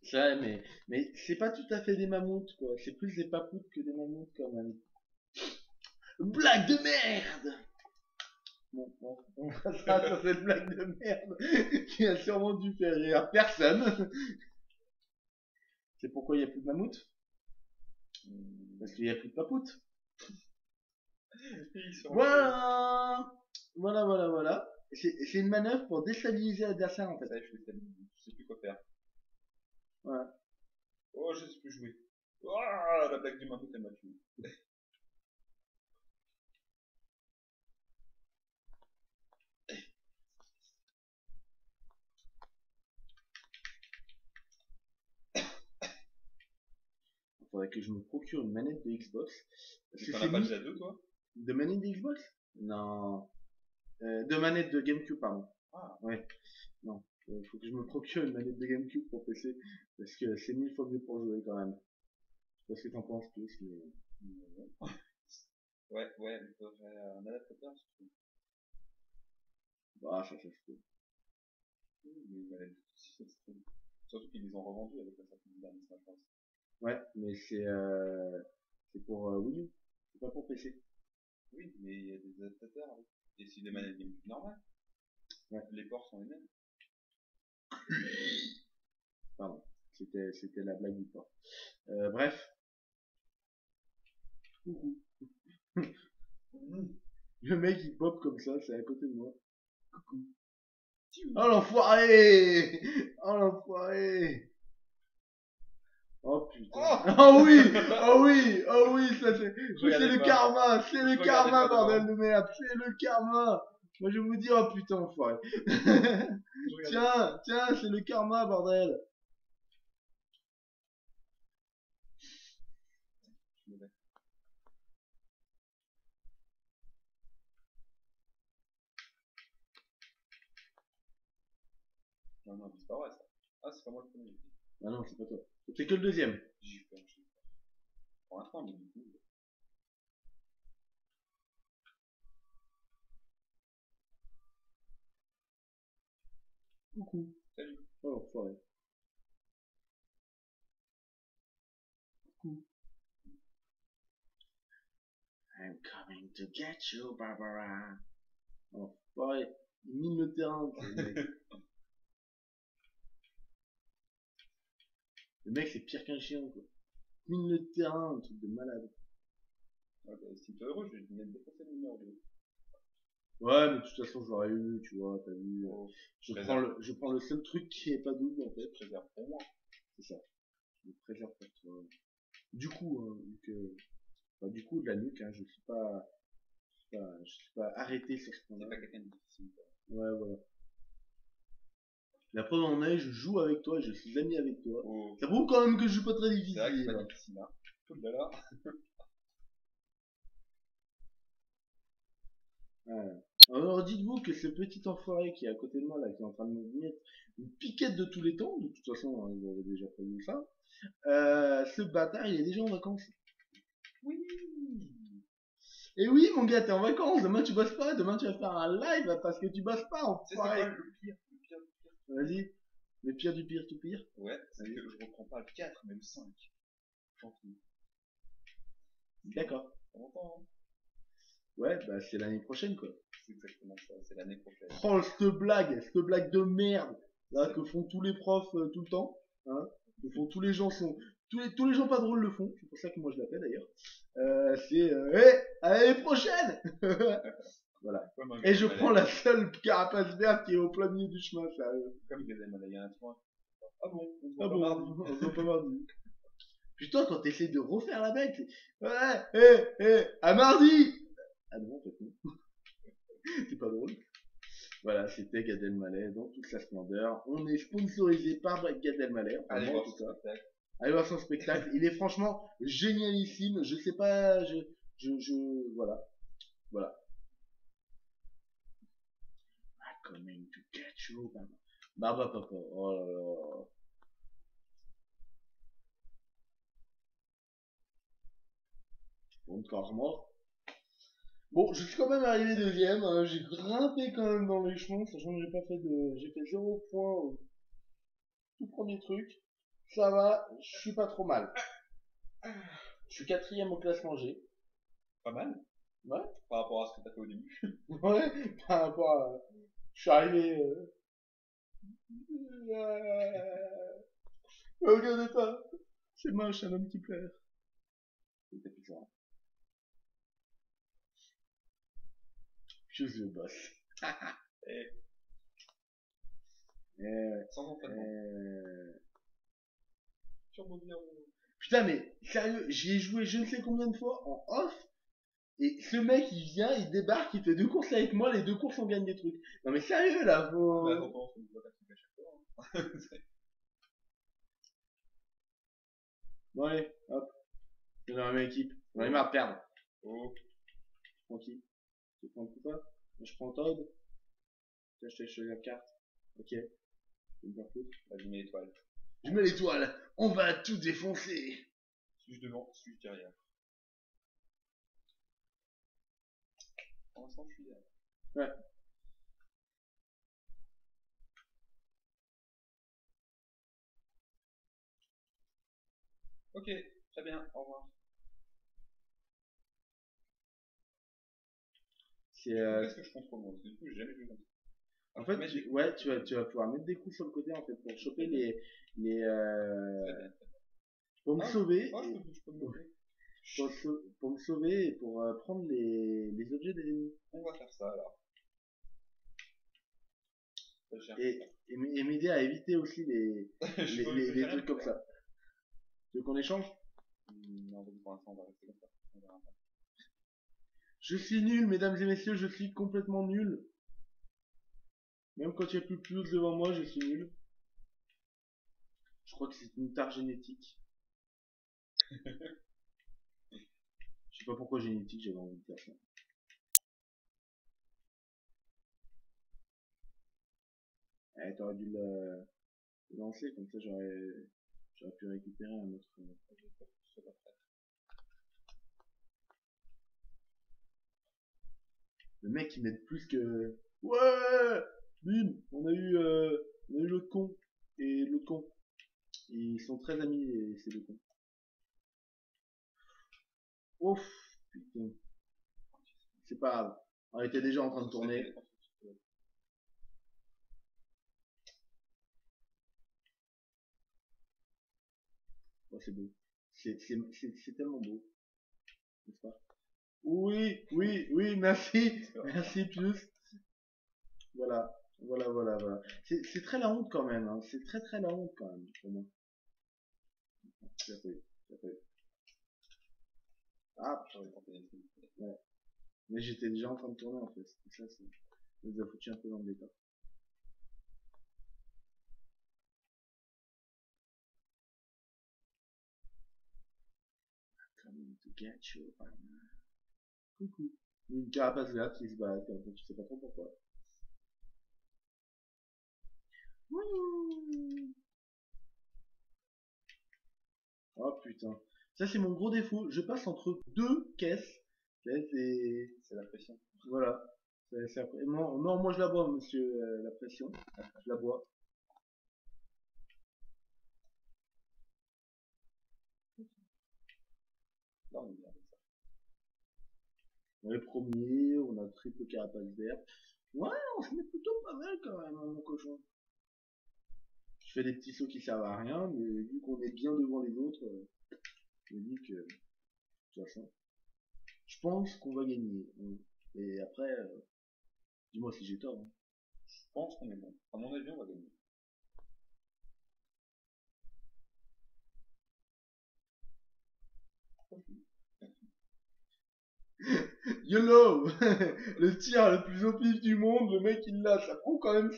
C'est vrai, mais c'est pas tout à fait des mammouths, quoi. C'est plus des papoutes que des mammouths, quand même. Blague de merde! Bon, on passera sur cette blague de merde qui a sûrement dû faire rire personne. C'est pourquoi il n'y a plus de mammouth? Parce qu'il n'y a plus de papoutes. Voilà! Voilà, voilà, voilà. C'est une manœuvre pour déstabiliser l'adversaire, en fait. Ça y est, je sais plus quoi faire. Voilà. Oh, je sais plus jouer. Oh, la blague du mammouth, elle m'a tué. Il faudrait que je me procure une manette de Xbox. Parce que T'en c'est as pas mis... déjà deux, toi? De manette de Xbox? Non. De manette de GameCube, pardon. Ah. Ouais. Non. Il faut que je me procure une manette de GameCube pour PC. Parce que c'est 1000 fois mieux pour jouer quand même. Je sais pas ce que t'en penses plus, mais... Ouais, il faudrait un adaptateur, je trouve. Bah, ça se peut. Mais il m'avait dit si ça se trouve. Surtout qu'ils les ont revendus avec la sortie du dernier Smash Bros. Ouais, mais c'est pour Wii U. C'est pas pour PC. Oui, mais il y a des adaptateurs avec. Et si les manettes GameCube normales, Ouais. les ports sont les mêmes. Pardon. C'était la blague du port. Bref. Coucou. Le mec il pop comme ça, c'est à côté de moi. Coucou. Oh l'enfoiré! Oh l'enfoiré! Oh putain. Oh oui! Oh oui! Oh oui! Ça c'est le karma! C'est le karma, bordel de merde! C'est le karma! Moi je vous dis, oh putain, enfoiré! Tiens, c'est le karma, bordel! Non, mais c'est pas vrai ça. Ah, c'est pas moi le premier. Ah non, c'est pas toi. C'est que le deuxième. J'ai eu peur, Pour l'instant, mais du coup. Coucou. Salut. Oh l'enfoiré. Coucou. I'm coming to get you, Barbara. Oh, pareil, il mine le terrain, le mec. Le mec, c'est pire qu'un chien, quoi. Il mine le terrain, un truc de malade. si t'es heureux, je vais venir défoncer le numéro 2. Ouais, mais de toute façon, j'aurais eu, tu vois, t'as vu. Oh, Je prends le seul truc qui est pas double, en je fait. préserve pour moi. C'est ça. Je le préserve pour toi. Du coup, vu que, enfin, du coup, de la nuque, hein, je suis pas arrêté sur ce C'est point-là. pas quelqu'un de difficile. Quoi. Ouais, voilà. La preuve en est, je joue avec toi, je suis ami avec toi. Oh, Ça prouve quand même que je suis pas très c'est vrai que c'est difficile. pas difficile, hein. Oh là là. Ouais. Alors dites-vous que ce petit enfoiré qui est à côté de moi là, qui est en train de me mettre une piquette de tous les temps, de toute façon, hein, vous avez déjà prévu ça, ce bâtard il est déjà en vacances. Oui. Et oui mon gars, t'es en vacances, demain tu bosses pas, demain tu vas faire un live parce que tu bosses pas, Tu sais, c'est quoi enfoiré. le pire? Le pire du pire. Vas-y, le pire du pire tout pire. Ouais, c'est Vas-y. que je reprends pas le 4, mais le 5. J'en finis. D'accord. Pas longtemps, hein. Ouais, bah c'est l'année prochaine quoi. C'est exactement ça, c'est l'année prochaine. Oh, cette blague de merde, là, que font tous les profs tout le temps, hein, que font tous les gens tous les gens pas drôles le font, c'est pour ça que moi je l'appelle d'ailleurs, à l'année prochaine! Voilà. Comme un Et je Gad prends Elmaleh. la seule carapace verte qui est au plein milieu du chemin, sérieux. Comme Gad Elmaleh, il y a un point. Ah bon, on se Ah voit pas bon, mardi. on se voit pas mardi. Putain, quand t'essaies de refaire la blague, c'est, ouais, à mardi! Ah non, en fait non. C'est pas drôle. Voilà, c'était Gad Elmaleh dans toute sa splendeur. On est sponsorisé par Gad Elmaleh, enfin Allez moi en voir tout ce cas. spectacle. Allez voir son spectacle, il est franchement génialissime. Je sais pas, voilà, voilà. I'm coming to catch you, Baba Papa. Oh là là. Bon, encore mort. Bon, je suis quand même arrivé deuxième. Hein. J'ai grimpé quand même dans l'échelon, sachant que j'ai fait 0 points au tout premier truc. Ça va, je suis pas trop mal. Je suis quatrième au classement G. Pas mal. Ouais. Par rapport à ce que t'as fait au début. Ouais, par rapport à... Je suis arrivé... Regardez pas. C'est moche, un homme qui pleure. C'était plus ça. Choose the boss. Et Euh, sans entraînement. Turbo bien. Putain, mais sérieux, j'y ai joué je ne sais combien de fois en off. Et ce mec, il vient, il débarque, il fait 2 courses avec moi, les 2 courses on gagne des trucs. Non mais sérieux là, faut... Mais attends, on ne voit pas tout à chaque fois. Hein. Bon allez, hop. C'est dans la même équipe. On est marre de perdre. Oh, Je prends qui? Tu prends tout ça? Moi je prends Todd. Tiens, je t'ai choisi la carte. Ok. Je vais me faire foutre. vas-y, mets l'étoile. Je mets l'étoile. On va tout défoncer. Suis-je devant, suis-je derrière? Pour l'instant, je suis derrière. Ouais. Ok, très bien, au revoir. C'est Qu'est-ce que je contrôle moi? Parce que du coup, j'ai jamais joué comme ça. en fait, ouais, tu vas pouvoir mettre des coups sur le côté en fait pour choper les Très bien. pour me sauver, Ah, je peux me moquer. pour me sauver et pour prendre les objets des ennemis On va faire ça alors. Ça, j'ai et m'aider à éviter aussi les trucs comme ça. Tu veux qu'on échange? Non, pour l'instant, on va rester comme ça. On verra pas. Je suis nul, mesdames et messieurs, je suis complètement nul. Même quand il n'y a plus de plus devant moi, je suis nul. Je crois que c'est une tare génétique. Je sais pas pourquoi génétique, j'avais envie de faire ça. Eh, t'aurais dû le lancer, comme ça j'aurais pu récupérer un autre. Je sais pas prêt. Le mec il m'aide plus que. Ouais! Bim! On a eu l'autre con et l'autre con. Ils sont très amis, ces deux cons. Ouf! Putain. C'est pas grave. On était déjà en train de tourner. Oh, c'est beau. C'est tellement beau. N'est-ce pas? Oui, oui, oui, merci. Merci plus. Voilà. Voilà, voilà, voilà. C'est très la honte quand même, hein. C'est très très la honte quand même pour moi. Tout à fait, tout à fait. Ah, J'aurais tenté des trucs. ouais. Mais j'étais déjà en train de tourner en fait. Et ça, ça nous a foutu un peu dans le départ. Coming to get you. Coucou. Une carapace verte qui se balade, comme ça, tu sais pas trop pourquoi. Ouh. Oh putain. Ça, c'est mon gros défaut. Je passe entre deux caisses. Là, C'est la pression. voilà. Non, non, moi je la bois, monsieur, la pression. Je la bois. Là, on est bien avec ça. On est premier, on a triple carapace verte. Ouais, on se met plutôt pas mal quand même, hein, mon cochon. Je fais des petits sauts qui servent à rien, mais vu qu'on est bien devant les autres, je me dis que, de toute façon, je pense qu'on va gagner. Et après, dis-moi si j'ai tort, hein. Je pense qu'on est bon. À mon avis, on va gagner. YOLO. Le tir le plus au pif du monde, le mec il l'a, ça prend quand même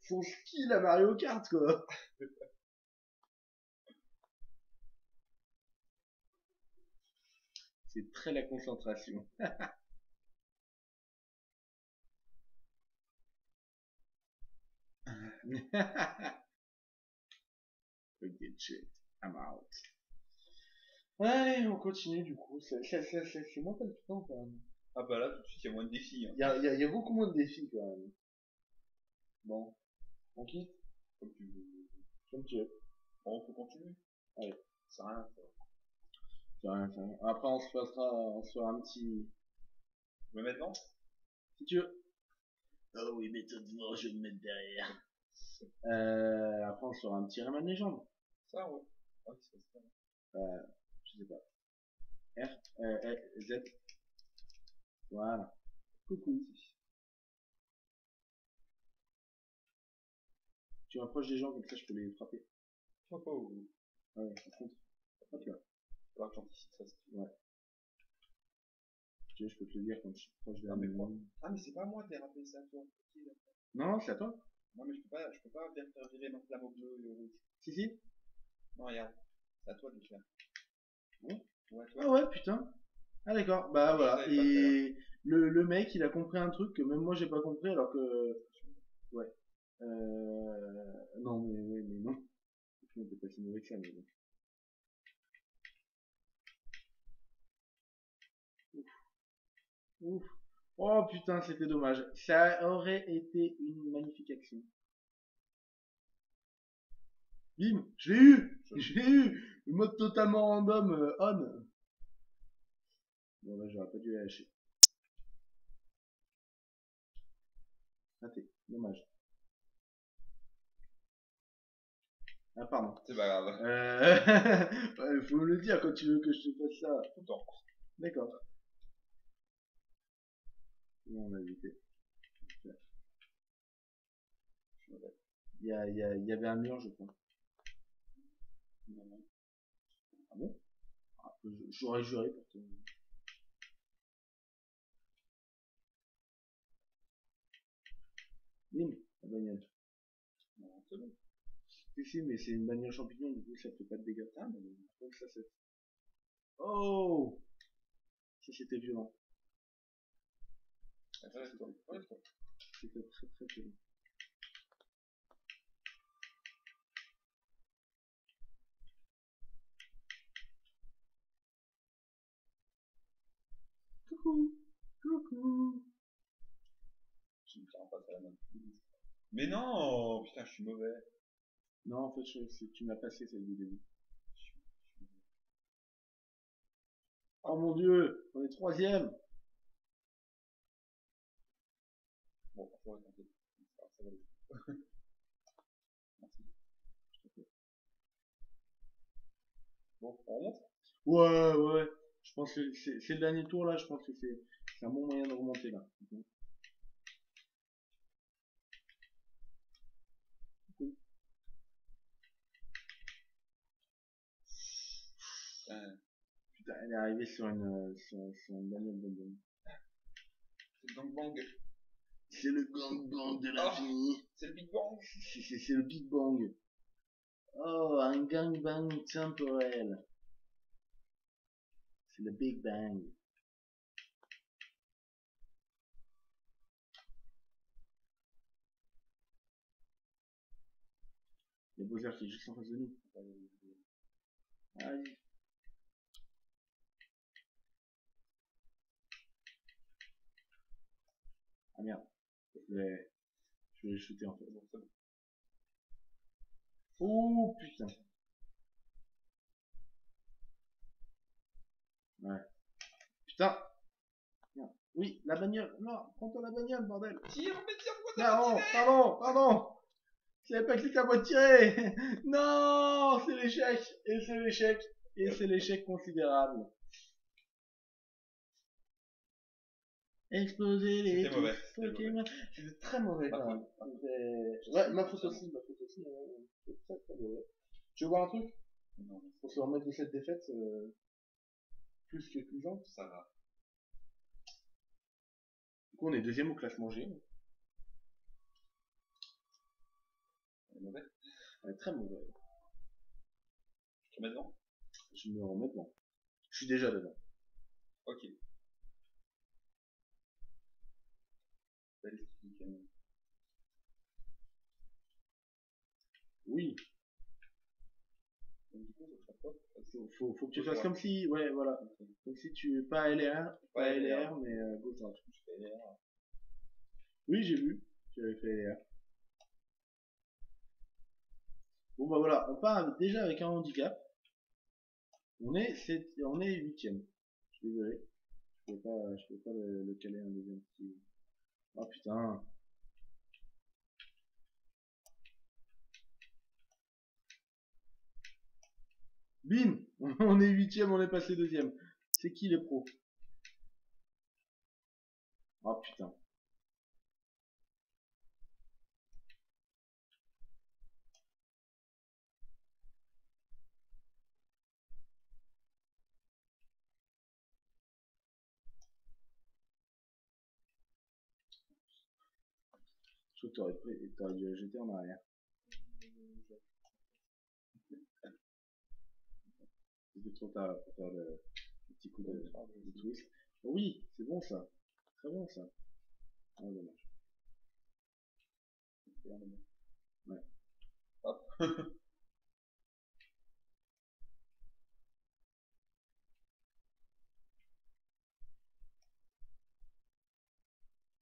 son skill à Mario Kart quoi. C'est très la concentration. Ok, shit, I'm out. Ouais, on continue du coup, c'est moins palpitant quand même. Ah bah là, tout de suite, il y a moins de défis. Hein. Il y a beaucoup moins de défis quand même. Bon, on quitte Comme tu veux. comme tu veux. Bon, on peut continuer. Allez, C'est rien, ça. c'est rien, c'est rien. Après on se fera un petit... Je me mets devant. Si tu veux. Oh oui, mais toi devant, je vais me mettre derrière. Après on se fera un petit Rayman Légende. Ça, ouais. Ah, c'est ça. Je sais pas. R, Z. Voilà. Coucou. Tu m'approches des gens comme ça, je peux les frapper. Oh, oh, oh. Ouais, par contre. Hop là. Faut que j'anticipe ça. Ouais. Tu sais, je peux te le dire quand je suis proche d'un Ah, mais moment. quoi? Ah, mais c'est pas moi qui ai rappelé ça, toi. Qui, là? Non, c'est à toi. Non, mais je peux pas faire virer ma flamme au bleu et au rouge. Si, si. Non, regarde. C'est à toi de le faire. Bon. Ouais, Ah toi. ouais, putain. Ah d'accord. Bah Je voilà. savais pas tout à l'heure. Et le mec, il a compris un truc que même moi j'ai pas compris alors que... Ouais. Non, mais non. Je n'étais pas si mauvais que ça, mais bon. Ouf. Oh putain, c'était dommage. Ça aurait été une magnifique action. Bim, je l'ai eu. Je l'ai eu. Le mode totalement random on. Bon là, j'aurais pas dû la lâcher. Raté. Dommage. Ah pardon. C'est pas grave. Ouais, faut me le dire quand tu veux que je te fasse ça. Tout le temps. D'accord. Non, on a évité. Il y avait un mur, je crois. Non, non. Ah bon? Ah, j'aurais juré pour toi. Bim, la bagnole. Non, c'est bon. Si, si, mais c'est une bagnole champignon, du coup ça fait pas de dégâts. Ah, mais donc ça c'est... Oh! Ça c'était violent. Reste-toi. Reste-toi. C'était très très violent. Coucou! Coucou! Je me tiens en face à la main. Mais non! Putain, je suis mauvais. Non, en fait, tu m'as passé celle du début. Oh mon dieu! On est troisième! Bon, faut tenter. Ça va aller. Merci. Bon, on remonte? Ouais, ouais. Je pense que c'est le dernier tour là, je pense que c'est un bon moyen de remonter là. Putain, elle est arrivée sur une bagnole de. C'est le gangbang. C'est le gangbang de la Oh, vie. c'est le Big Bang. C'est le Big Bang. Oh, un gangbang temporel. C'est le Big Bang. Il y a Bowser qui est juste en face de nous. Allez. Ah merde. Je vais le shooter en fait. Bon, c'est bon. Oh putain. Ouais. Putain. Merde. Oui, la bagnole. Non, prends-toi la bagnole, bordel. Tire, mais tire, pourquoi t'as Non, pas tiré? pardon. J'avais pas cliqué à moi de tirer. Non, c'est l'échec. Et c'est l'échec. Et c'est l'échec considérable. Exploser les C'était mauvais. Pokémon. C'était très mauvais quand même. Ouais, ma faute aussi. C'est très très mauvais. Tu veux voir un truc? Non, Pour se remettre de cette défaite plus que cuisante. ça va. Du coup, on est deuxième au classement G. C'est mauvais. On est très mauvais. Je te mets devant. Je me remets devant. Je suis déjà dedans. Ok. Balistique. Oui. Donc du coup, ça sera quoi? Faut que tu fasses comme si, ouais, voilà. Comme si tu, pas LR, pas LR, mais gauche droite. Je fais LR. Oui, j'ai vu. Tu avais fait LR. Bon bah voilà, on part déjà avec un handicap. On est huitième. Je suis désolé. Je peux pas le caler un deuxième petit. Oh putain. Bim. On est huitième, on est passé deuxième. C'est qui les pros? Oh putain. Je crois que t'aurais dû la jeter en arrière. C'était trop tard pour faire le petit coup de twist. Oh oui, c'est bon ça. Très bon ça. Ah dommage. Ouais. Hop.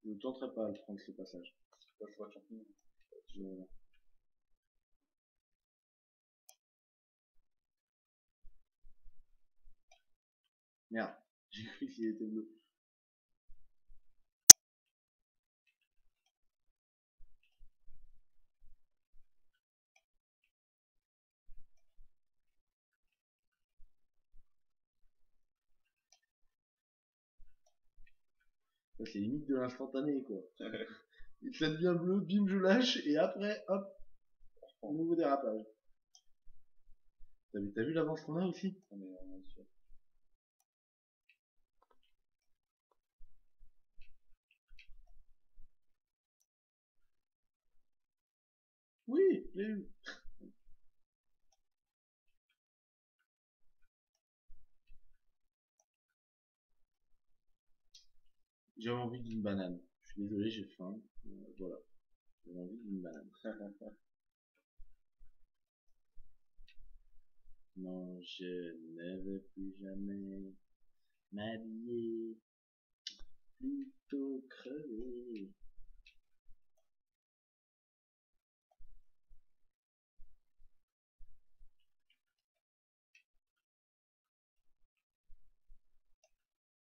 Je ne tenterai pas à le prendre ce passage. Là, je vois champignon. Je... Merde, j'ai cru qu'il était bleu. Ça, c'est limite de l'instantané quoi. Ça devient bleu, bim je lâche et après hop, nouveau dérapage. T'as vu l'avance qu'on a aussi? Non, mais on est sûr. Oui, j'ai eu. J'avais envie d'une banane. Je suis désolé, j'ai faim. Voilà. J'avais envie d'une banane. Non, je ne veux plus jamais m'habiller. Plutôt crever.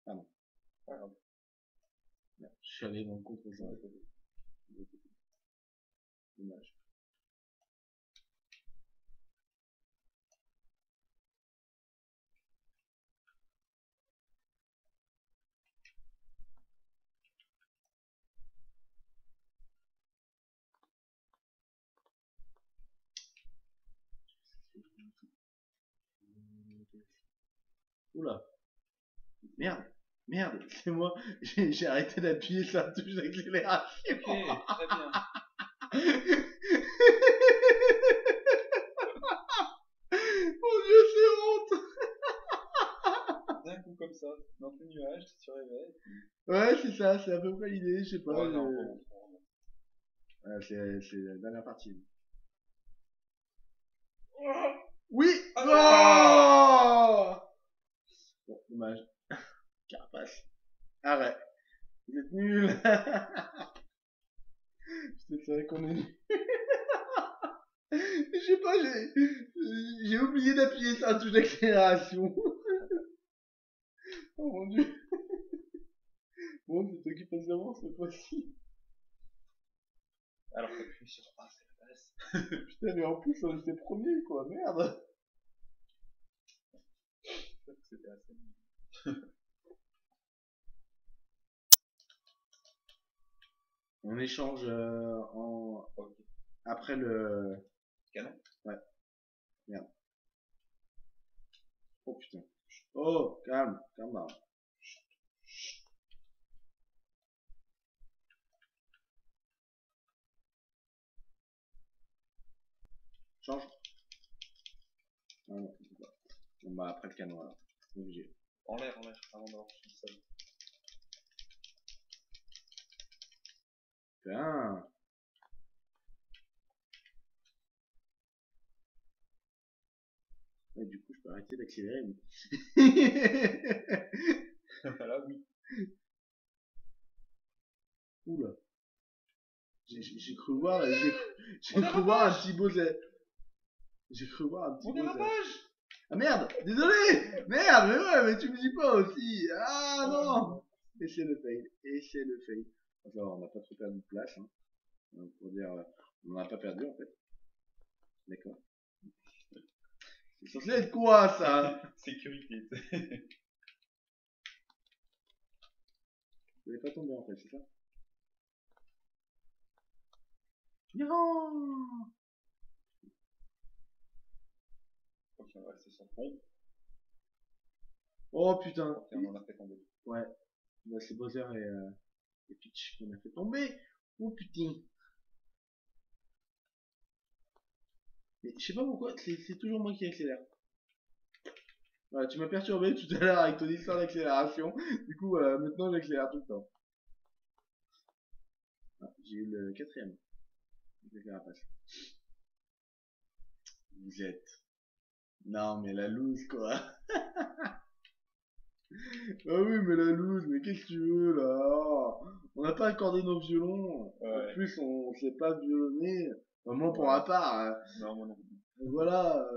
Ah non. Pas grave. Merde, je suis allé dans le contre-sens. Dommage. Oula. Merde. Merde, c'est moi. J'ai arrêté d'appuyer sur la touche d'accélération. Ok, très bien. Mon Dieu, c'est honte. D'un coup comme ça, dans tes nuages, tu te réveilles. Ouais, c'est ça, c'est à peu près l'idée, je sais pas. Ouais, non, bon. C'est la dernière partie. Oui. Ah, Oh bon, dommage. Carapace. Arrête. Vous êtes nuls. C'est vrai qu'on est nuls. Je sais pas, j'ai oublié d'appuyer sur la touche d'accélération. Oh mon dieu. Bon, c'est toi qui passes devant cette fois-ci. Alors que tu es sur A, c'est la base. Putain, mais en plus, on était premier, quoi. Merde. C'était assez. On échange Ok. après le... Canon. Ouais. Merde. Oh putain. Oh, calme, calme là. Change. Ah non, c'est pas. Bon bah après le canon alors. Obligé. En l'air, avant d'avoir touché le sol. Putain. Ouais, du coup, je peux arrêter d'accélérer. Là, oui. Oula. J'ai cru voir, j'ai cru voir un petit beau. J'ai cru voir un petit Mon beau. dérapage. Ah merde, désolé. Merde, mais ouais, mais tu me dis pas aussi. Ah non. Et c'est le fail. Et c'est le fail. Enfin, on n'a pas trop perdu de place. Hein. Pour dire, on n'en a pas perdu en fait. D'accord. C'est censé être quoi ça? Sécurité. Vous n'allez pas tomber en fait, c'est ça? Non. Ok, on va rester sur le pont. Oh putain. Ok, on en a fait tomber. Ouais. Bah, c'est Bowser et Peach qu'on a fait tomber. Oh putain. Mais je sais pas pourquoi, c'est toujours moi qui accélère. Voilà, tu m'as perturbé tout à l'heure avec ton histoire d'accélération. Du coup, voilà, maintenant j'accélère tout le temps. Ah, j'ai eu le quatrième. Je vais faire la passe. Vous êtes. Non, mais la loose, quoi. Ah oui, mais la loose, mais qu'est-ce que tu veux, là? On n'a pas accordé nos violons. Ouais. En plus, on sait pas violonner. Enfin, moi, pour Ouais. ma part. Non, moi non. Voilà.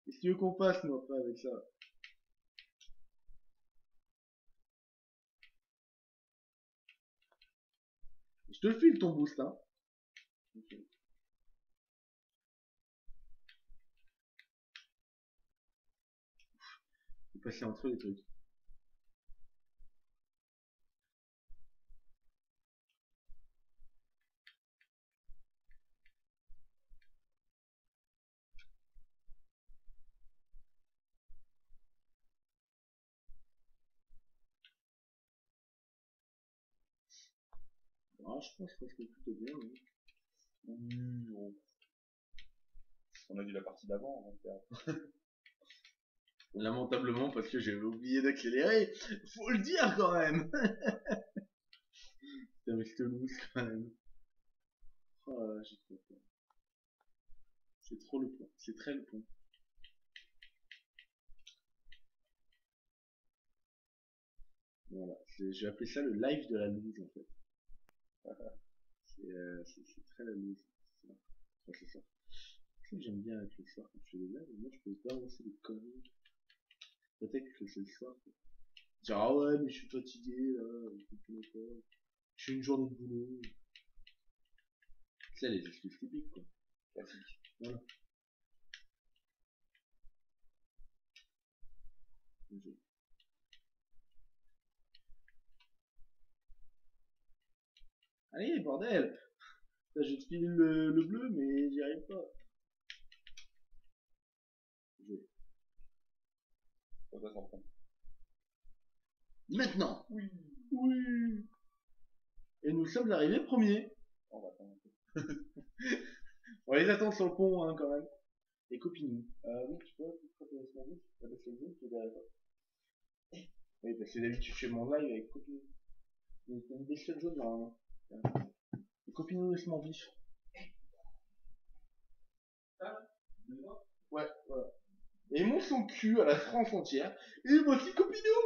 Qu'est-ce que tu veux qu'on fasse, nous, après, avec ça? Je te le file, ton boost, hein. Ok. Faut passer entre les trucs. Ah, je pense que c'est plutôt bien, oui. Oui, bon. On a dit la partie d'avant, on va faire. Lamentablement, parce que j'avais oublié d'accélérer. Faut le dire, quand même. Putain, mais c'était loose, quand même. Oh là là, j'ai trop peur. C'est trop le pont. C'est très le pont. Voilà. J'ai appelé ça le live de la loose, en fait. C'est très la loose. C'est ça. Enfin, c'est ça. C'est que j'aime bien avec le soir quand je fais des lives. Moi, je peux balancer des conneries. Peut-être que c'est le soir. Quoi. Dire, ah ouais, mais je suis fatigué, là. Je fais une journée de boulot. C'est les excuses typiques, quoi. Classique. Voilà. Allez, bordel! Là, je te file le bleu, mais j'y arrive pas. Jouer. On doit s'en prendre. Maintenant. Oui. Oui. Et nous sommes arrivés premiers. On va attendre un peu. On les attend sur le pont, hein, quand même. Et Copinou. Oui, tu peux la semaine vite, c'est le jaune qui est derrière toi. Oui, parce que d'habitude, je fais mon live avec Copinou. Il y a une bestiole jaune, normalement. Et Copinou, laisse-moi vif. Ouais, voilà. Et il monte son cul à la France entière. Et voici Copinou.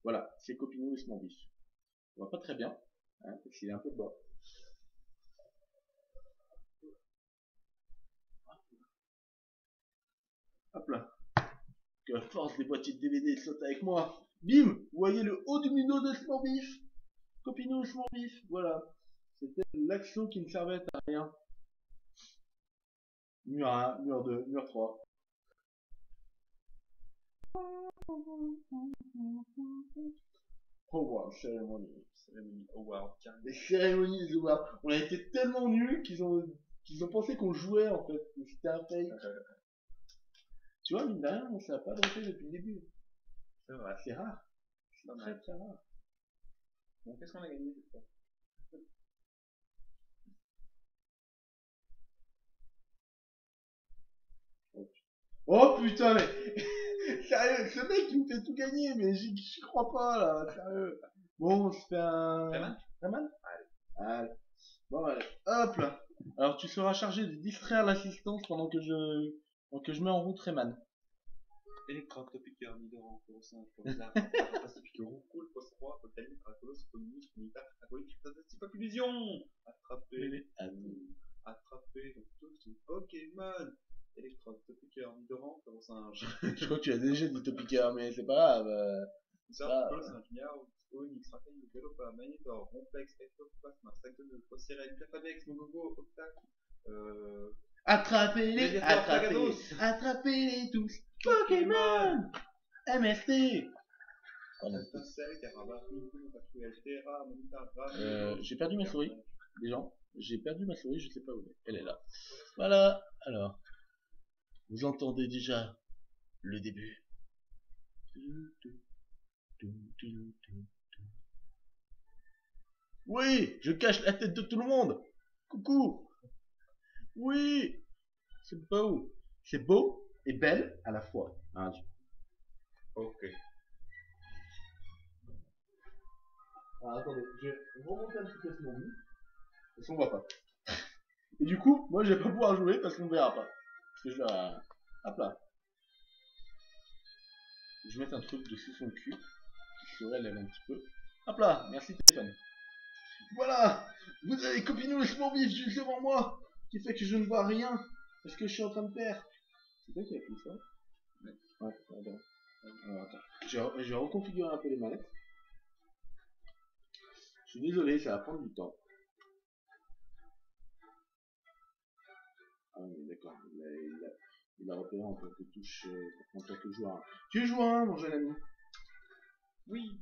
Voilà, c'est Copinou et mon vif. On va pas très bien, hein, parce qu'il est un peu bas. Hop là. Que la force des boîtiers de DVD saute avec moi. Bim. Vous voyez le haut du minot de ce vif. Copinou et mon vif. Voilà. C'était l'action qui ne servait à rien. Mur 1, mur 2, mur 3. Howard Ceremony. Cérémonie Howard, carrément. Les cérémonies des Howard. On a été tellement nuls qu'ils ont pensé qu'on jouait en fait. C'était un fake. Tu vois, mine de rien, ça n'a pas droppé depuis le début. C'est vrai. C'est rare. C'est Pas très mal. très rare. Bon, qu'est-ce qu'on a gagné cette fois? Oh putain, mais sérieux, ce mec il me fait tout gagner, mais j'y crois pas là, sérieux. Bon, c'est un. Rayman? Rayman? Allez. Allez. Bon, allez. Hop là. Alors, tu seras chargé de distraire l'assistance pendant que je mets en route Rayman. Électro-Octopiqueur, Nidoran, Colossin, Colossin, Octopiqueur, Roucoule, Post-Roi, Volcanique, Paracolos, Communiste, Unitaire, Acolique, Fantastique, Illusion! Attrapez, attrapez, donc tous les Pokémon! Électro-Octopiqueur, Nidoran, Colossin, Je crois que tu as déjà dit Topicaire, mais c'est pas grave. ça, Colossin, Ingénieur, Onyx, Racaille, Velopa, Magnetor, Romplex, Ectoplasma, Sagoneux, Possérène, Cafadex, Mogogo, Octac, Attrapez-les, Médiator, Dragados. attrapez-les tous. Pokémon MST. Étincelle, Carabat, Mimou, Patrouille, Terra, Monitar, Ram, J'ai perdu ma souris, les gens. J'ai perdu ma souris, je sais pas où elle est. Elle est là. Voilà, alors. Vous entendez déjà le début. Oui, je cache la tête de tout le monde. Coucou. Oui, c'est beau. C'est beau et belle à la fois. Hein, Ok. alors, attendez, je vais remonter un petit peu ce monde. Parce qu'on voit pas. Et du coup, moi je vais pas pouvoir jouer parce qu'on verra pas. Parce que je vais... Hop là. Je vais mettre un truc dessus son cul. Qui se relève un petit peu. Hop là, merci téléphone. Voilà. Vous avez Copinou et Smurvif juste devant moi. Qui fait que je ne vois rien. Parce que je suis en train de perdre. C'est toi qui as fait ça? Ouais, d'accord. Alors, attends. Je vais reconfigurer un peu les manettes. Je suis désolé, ça va prendre du temps. Ah oui, d'accord. Il a repéré en tant que touche, en tant que joueur. Tu es joueur, mon jeune ami. Oui.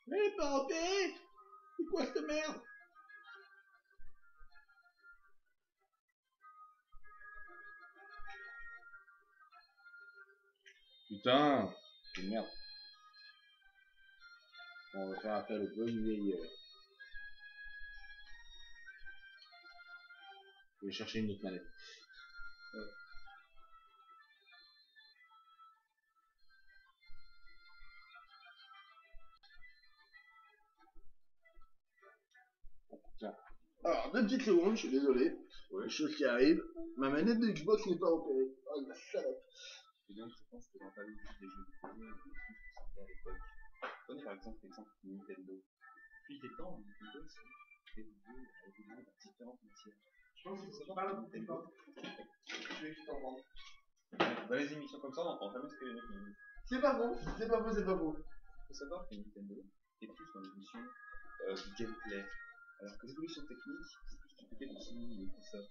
Mais pas repéré. C'est quoi cette merde? Putain, c'est une merde. Bon, on va faire appel au bon vieil. Je vais chercher une autre manette. Tiens. Alors, 2 petites secondes, je suis désolé. Ouais. Les choses qui arrivent. Ma manette de Xbox n'est pas repérée. Oh la salope. Et donc, je pense que dans ta logique des jeux vidéo, tout ce que c'était à l'époque. Prenez par exemple l'exemple de Nintendo. Depuis des temps, Nintendo s'est évolué dans différentes matières. Je pense qu'il faut savoir pas que Nintendo, Je vais juste entendre. dans les émissions comme ça, on entend jamais ce que les mecs disent. C'est pas bon, c'est pas faux, c'est pas faux. Il faut savoir que Nintendo est plus dans l'évolution du gameplay. Alors que l'évolution technique, c'est plus du côté de Sony et Microsoft.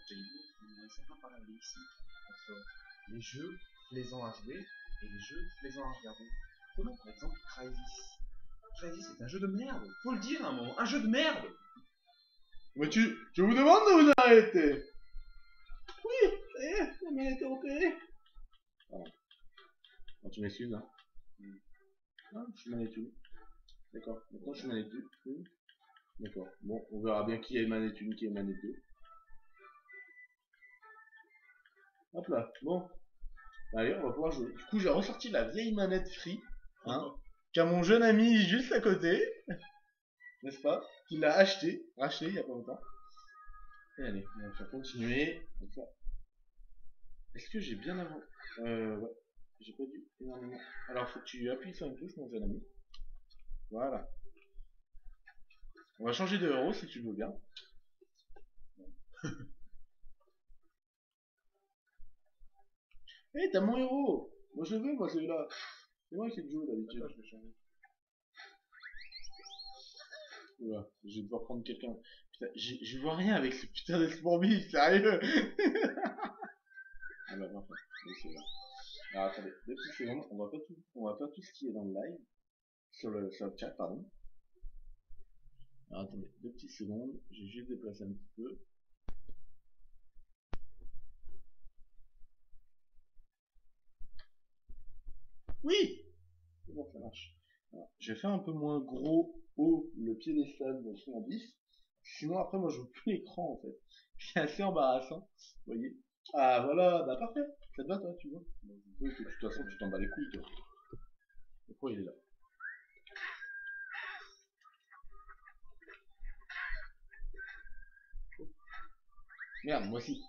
Voyez-vous, il y a un certain parallèle ici entre les jeux plaisants à jouer et les jeux plaisants à regarder. Prenons par exemple Crysis. Crysis c'est un jeu de merde. Faut le dire à un moment. Un jeu de merde. Mais je vous demande de vous arrêter. Oui, ça y est, la main a été repérée. Voilà. Bon, tu m'excuses, hein. Ah, je suis manette. D'accord, maintenant je suis manette. D'accord, bon, on verra bien qui est manette 1, qui est manette 2. Hop là, bon. Allez, on va pouvoir jouer. Du coup, j'ai ressorti la vieille manette free, hein, qu'a mon jeune ami juste à côté, n'est-ce pas, qui l'a racheté il y a pas longtemps. Et allez, on va faire continuer. Comme ça. Est-ce que j'ai bien avancé? Ouais, j'ai pas dû énormément. Alors, faut que tu appuies sur une touche, mon jeune ami. Voilà. On va changer de héros si tu veux bien. Hé, t'as mon héros! Moi je le veux, moi celui-là. C'est moi qui le joue d'habitude. Je vais changer. Voilà, je vais devoir prendre quelqu'un. Putain, je vois rien avec ce putain de Smorby, sérieux! Ah bah parfait, c'est là. Alors attendez, 2 petites secondes, on va pas tout ce qui est dans le live. Sur le chat, pardon. Alors attendez, 2 petites secondes, je vais juste déplacer un petit peu. Oui! C'est bon, ça marche. Alors, je vais faire un peu moins gros haut le piédestal de son indice. Sinon après moi je vois plus l'écran en fait. C'est assez embarrassant. Vous voyez? Ah voilà, bah parfait. Ça te va toi, tu vois? Oui, de toute façon tu t'en bats les couilles toi. Pourquoi il est là? Merde, moi aussi.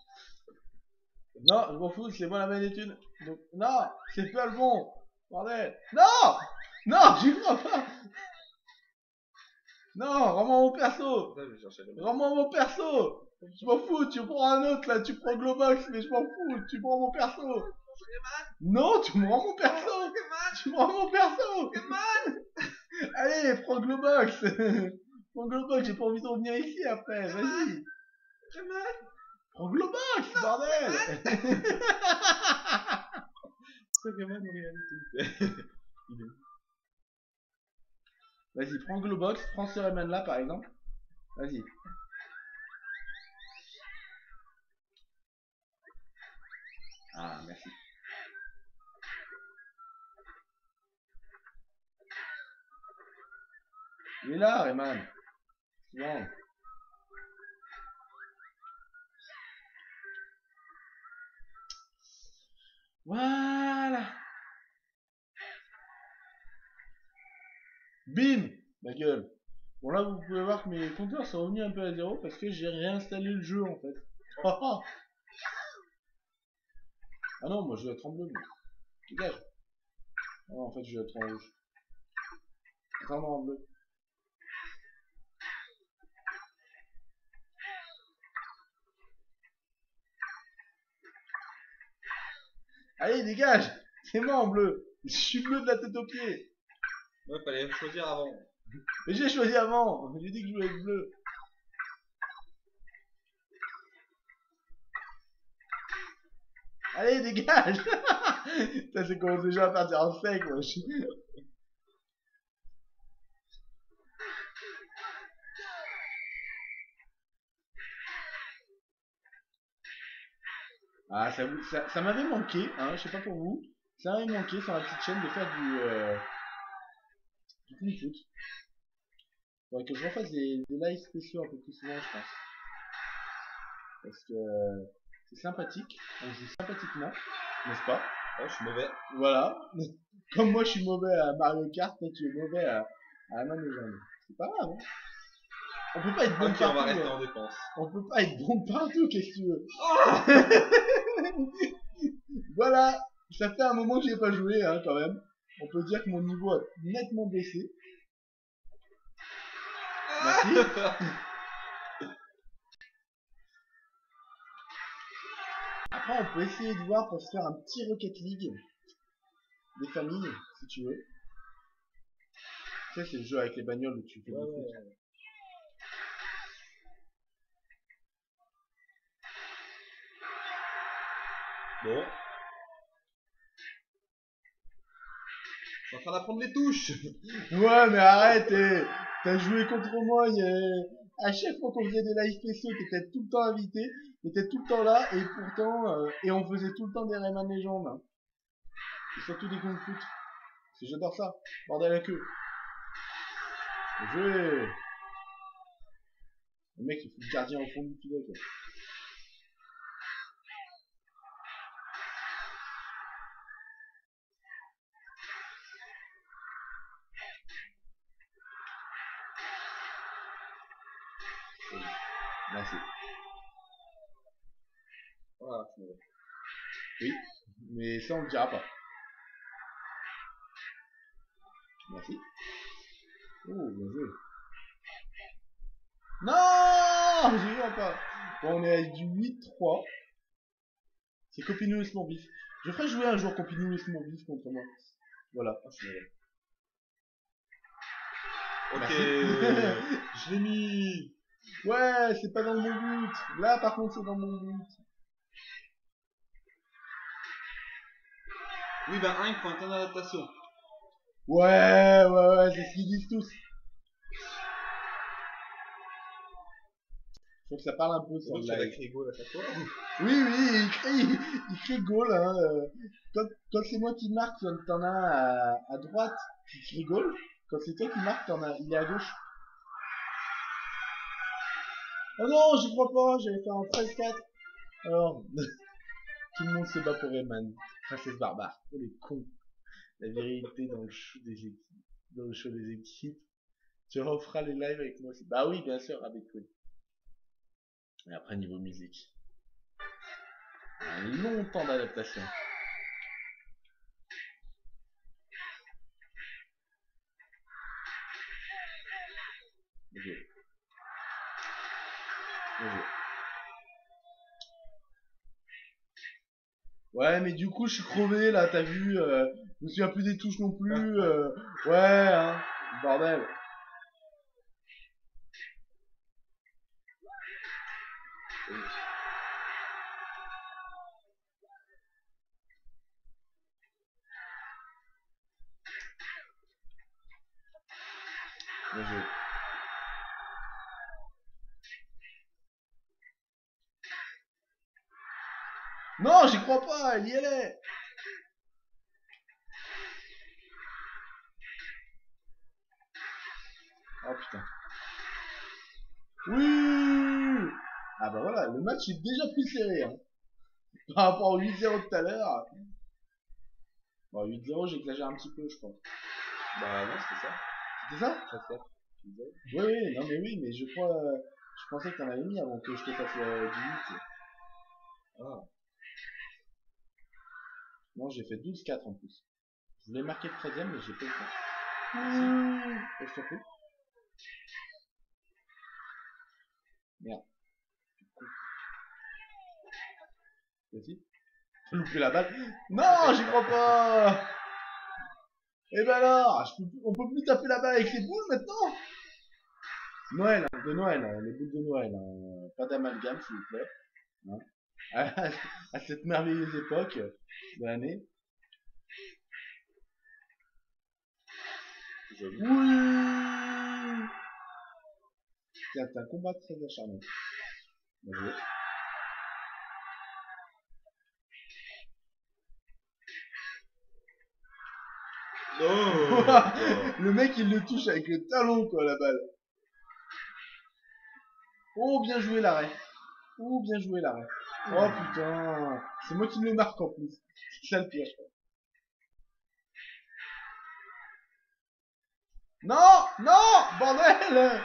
Non, je m'en fous, c'est moi la manette une. Donc, non, c'est pas le bon. Bordel. Non! Non, j'y crois pas. Non, rends-moi mon perso. Ça, je vais chercher le Rends-moi mon perso. Je m'en fous, tu prends un autre là, tu prends Globox, mais je m'en fous, tu prends mon perso. Non, tu me rends mon perso. Tu me rends mon perso. Allez, prends Globox. Prends Globox, j'ai pas envie de revenir ici après, vas-y. Prends Globox, bordel. Pokémon en réalité. Il est où? Vas-y, prends Globox, prends ce Rayman là par exemple. Vas-y. Ah, merci. Il est là, Rayman. C'est bon. Voilà. Bim. Ma gueule. Bon là, vous pouvez voir que mes compteurs sont revenus un peu à zéro parce que j'ai réinstallé le jeu en fait. Oh, oh. Ah non, moi je vais être en bleu. Moi. Dégage. Ah non, en fait, je vais être en rouge. Attends, en bleu. Allez, dégage. C'est moi en bleu. Je suis bleu de la tête aux pieds. Ouais, fallait choisir avant. Mais j'ai choisi avant. J'ai dit que je voulais être bleu. Allez, dégage. Ça, c'est commence déjà à partir en sec, moi. Ah, ça m'avait manqué, hein, je sais pas pour vous. Ça m'avait manqué sur la petite chaîne de faire du Kung Foot. Faudrait que je refasse des lives spéciaux un peu plus souvent, je pense. Parce que c'est sympathique, on joue sympathiquement, n'est-ce pas? Ouais, je suis mauvais. Voilà. Comme moi je suis mauvais à Mario Kart, toi tu es mauvais à Rayman Legends. C'est pas grave, hein. On peut pas être bon Ok, on va partout. rester Hein. en défense. On peut pas être bon partout, qu'est-ce que tu veux? Voilà, ça fait un moment que j'ai pas joué, hein, quand même. On peut dire que mon niveau a nettement baissé. Merci. Après, on peut essayer de voir pour se faire un petit Rocket League des familles, si tu veux. Tu sais, c'est le jeu avec les bagnoles où tu fais du foot. Bon. suis en train d'apprendre les touches. Ouais, mais arrête, t'as joué contre moi, à chaque fois qu'on faisait des live spéciaux, t'étais tout le temps invité, t'étais tout le temps là, et pourtant, et on faisait tout le temps des Rayman légendes, hein. Et surtout des Kung Fu. Parce que j'adore ça, bordel à queue. Jouer. Le mec, il fout le gardien au fond du filet, quoi. Merci. Voilà, c'est mauvais. Oui, mais ça, on le dira pas. Merci. Oh, bien joué. Non, j'y vois pas. Bon, on est avec du 8-3. C'est Copinou et Smoorbif. Je ferai jouer un jour Copinou et Smoorbif contre moi. Voilà. Ah, c'est mauvais. Merci. Ok. Je l'ai mis. Ouais, c'est pas dans le bon but. Là, par contre, c'est dans mon but. Oui, ben, il faut un temps d'adaptation. Ouais, c'est ce qu'ils disent tous. Faut que ça parle un peu sur Donc, le tu vas live. créer goal à chaque fois. Oui, il crie goal, hein. Quand c'est moi qui marque, t'en as à droite qui crie goal. Quand c'est toi qui marque, il est à gauche. Oh non, j'y crois pas, j'avais fait un 13-4. Alors, tout le monde se bat pour Rayman. Princesse barbare. Oh les cons. La vérité dans le show des équipes. Dans le show des équipes. Tu referas les lives avec moi aussi. Bah oui, bien sûr, avec Queen. Et après, niveau musique. Un long temps d'adaptation. Bien joué. Bien joué. Ouais, mais du coup, je suis crevé là, t'as vu. Je me souviens plus des touches non plus. Ouais, hein. Bordel. Bien joué. Non, j'y crois pas, elle y allait. Oh putain. Oui. Ah bah voilà, le match est déjà plus serré, hein. Par rapport au 8-0 de tout à l'heure. Bon, 8-0, j'exagère un petit peu, je pense. Bah, non, c'était ça. C'était ça? 13-4. Oui, non mais oui, mais je crois... je pensais que t'en avais mis avant que je te fasse du 8. Ah. Non, j'ai fait 12-4 en plus. Je voulais marquer le 13ème, mais j'ai pas eu le temps. Je t'en prie. Merde. Vas-y. J'ai loupé la balle. Non, j'y crois pas. Et ben alors, on peut plus taper la balle avec les boules maintenant. Noël, hein, de Noël, hein, les boules de Noël. Hein. Pas d'amalgame, s'il vous plaît. Hein. À cette merveilleuse époque de l'année. Oui. C'est un combat très acharné. Bien joué. Oh. Le mec il le touche avec le talon quoi la balle. Oh bien joué l'arrêt. Oh bien joué l'arrêt. Oh putain. C'est moi qui le marque en plus. C'est ça le pire. Non, non, bordel.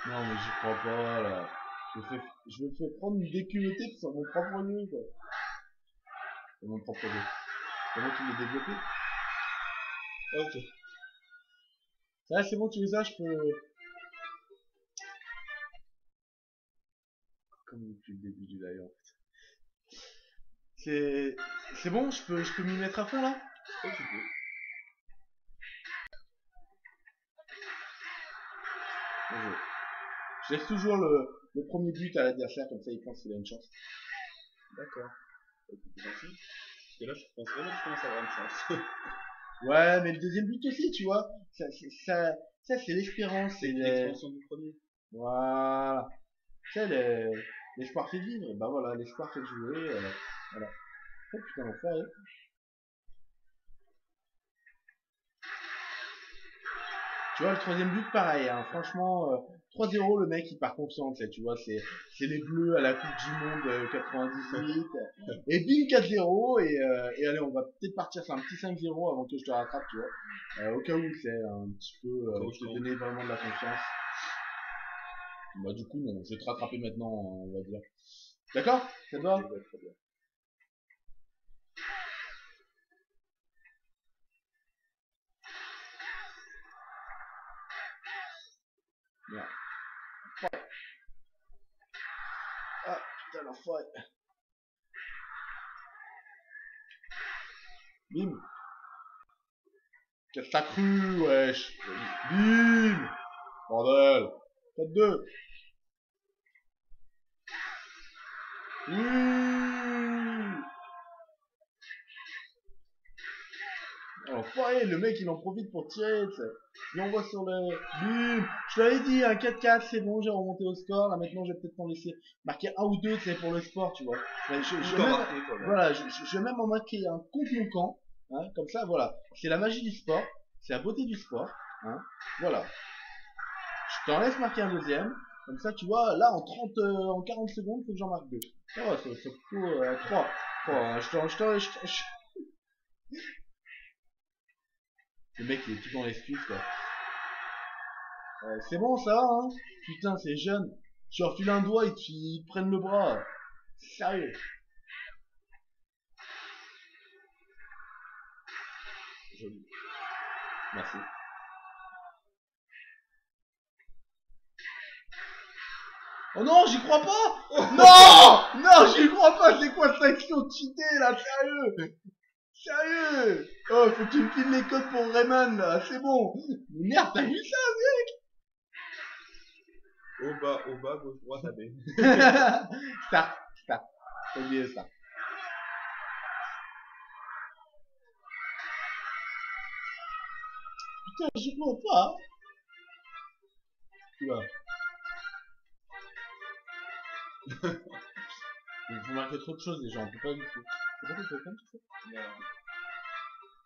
Non mais j'y crois pas là. Je me fais prendre une déculottée sur mon propre jeu quoi. Sur mon propre jeu. C'est moi qui l'ai développé. Ok. Ça c'est bon tu les as, je peux... Comme depuis le début du live en fait. C'est bon, je peux m'y mettre à fond là. Oh, tu peux. Bien joué. Je laisse toujours le premier but à l'adversaire, comme ça il pense qu'il a une chance. D'accord. C'est gentil. Parce que là, je pense vraiment que je commence à avoir une chance. Ouais, mais le deuxième but aussi, tu vois. Ça c'est l'espérance. C'est l'expansion du premier. Voilà. Tu sais, l'espoir fait vivre. Bah voilà, l'espoir fait jouer. Voilà. Oh putain, l'enfoiré. Tu vois, le troisième but, pareil, hein. Franchement, 3-0, le mec, il part confiant, tu vois, c'est les Bleus à la Coupe du Monde 98, et bim, 4-0, et allez, on va peut-être partir sur un petit 5-0 avant que je te rattrape, tu vois, au cas où c'est un petit peu, te donner vraiment de la confiance. Bah, du coup, non, je vais te rattraper maintenant, on va dire. D'accord? Ça te va? Ouais, très bien. Merde. Ah, putain, l'enfoiré. Bim. Qu'est-ce que t'as cru, wesh? Bim. Bordel. 4-2. Oui. Enfoiré, le mec il en profite pour tirer, tu sais. Il envoie sur le... Bim. Je t'avais dit, un 4-4, c'est bon, j'ai remonté au score. Là maintenant, je vais peut-être t'en laisser marquer un ou deux, c'est pour le sport, tu vois. Mais je vais même... Voilà, je vais même en marquer un contre mon camp. Hein, comme ça, voilà. C'est la magie du sport. C'est la beauté du sport. Hein, voilà. Je t'en laisse marquer un deuxième. Comme ça, tu vois, là, en 40 secondes, faut que j'en marque deux. Ça va, c'est plutôt 3. 3, hein. Le mec, il est tout dans l'excuse, quoi. C'est bon, ça va, hein. Putain, c'est jeune. Tu leur files un doigt et ils te prennent le bras. Sérieux. Joli. Merci. Oh non, j'y crois pas. Non. Non, j'y crois pas. C'est quoi cette action cheatée, là? Sérieux. Sérieux. Oh, faut que tu me files les codes pour Rayman, là. C'est bon. Mais merde, t'as vu ça? Au bas, gauche, droite, AB. Start. T'as oublié ça. Putain, j'y crois pas. Tu vois. Il faut marquer trop de choses déjà, on peut pas du tout. C'est pas que comme ça.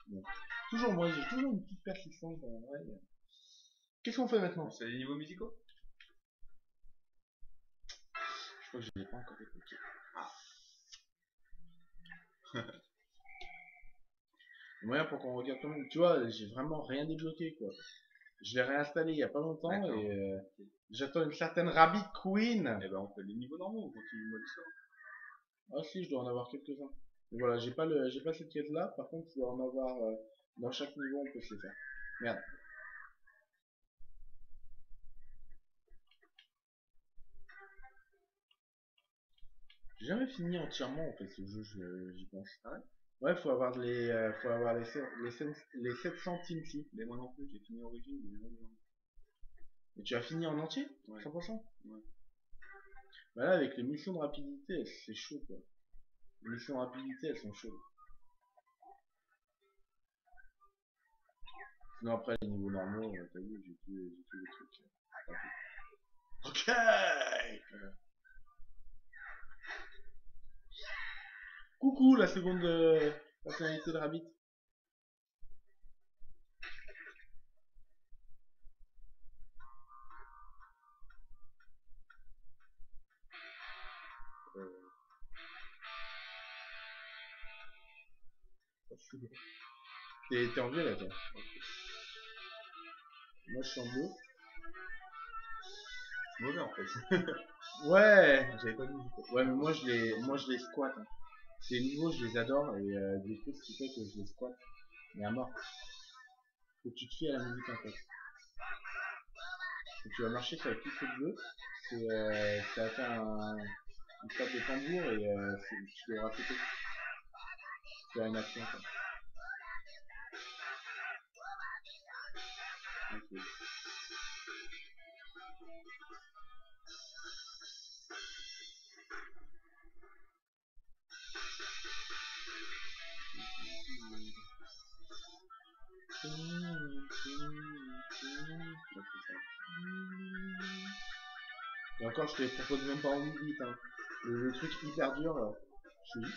Bon. Toujours, moi j'ai toujours une petite persistance en vrai. Qu'est-ce qu'on fait maintenant? C'est les niveaux musicaux? Je crois que je l'ai pas encore débloqué. Le moyen pour qu'on regarde quand même. Tu vois, j'ai vraiment rien débloqué quoi. Je l'ai réinstallé il y a pas longtemps et j'attends une certaine Rabbit Queen. Eh ben on fait les niveaux normaux, on continue le mode histoire. Ah si, je dois en avoir quelques-uns. Mais voilà, j'ai pas cette quête là. Par contre, je dois en avoir dans chaque niveau, on peut se les faire. Merde. J'ai jamais fini entièrement en fait ce jeu, j'y pense. Ah ouais? Ouais, faut avoir les 700 Teamsy. Mais moi non plus, j'ai fini Origin, mais non. Et tu as fini en entier? Ouais. 100%? Ouais. Bah là, avec les missions de rapidité, c'est chaud quoi. Les missions de rapidité, elles sont chaudes. Sinon après, les niveaux normaux, t'as vu, j'ai tous les trucs. Ok. Voilà. Coucou la seconde personnalité de Rabbit. T'es en violet toi. Moi je suis en bleu. C'est mauvais en fait. Ouais. J'avais pas vu. Ouais mais moi je les squatte. Hein. Ces niveaux je les adore et du coup ce qui fait que je les squatte. Mais à mort. Faut que tu te fies à la musique en fait. Et tu vas marcher sur la piste bleue. Ça va faire une sorte de tambour et tu devras sauter. Faire une action quoi. Okay. Et encore, je te les propose même pas en 8 bits, hein. Le truc hyper dur, je suis...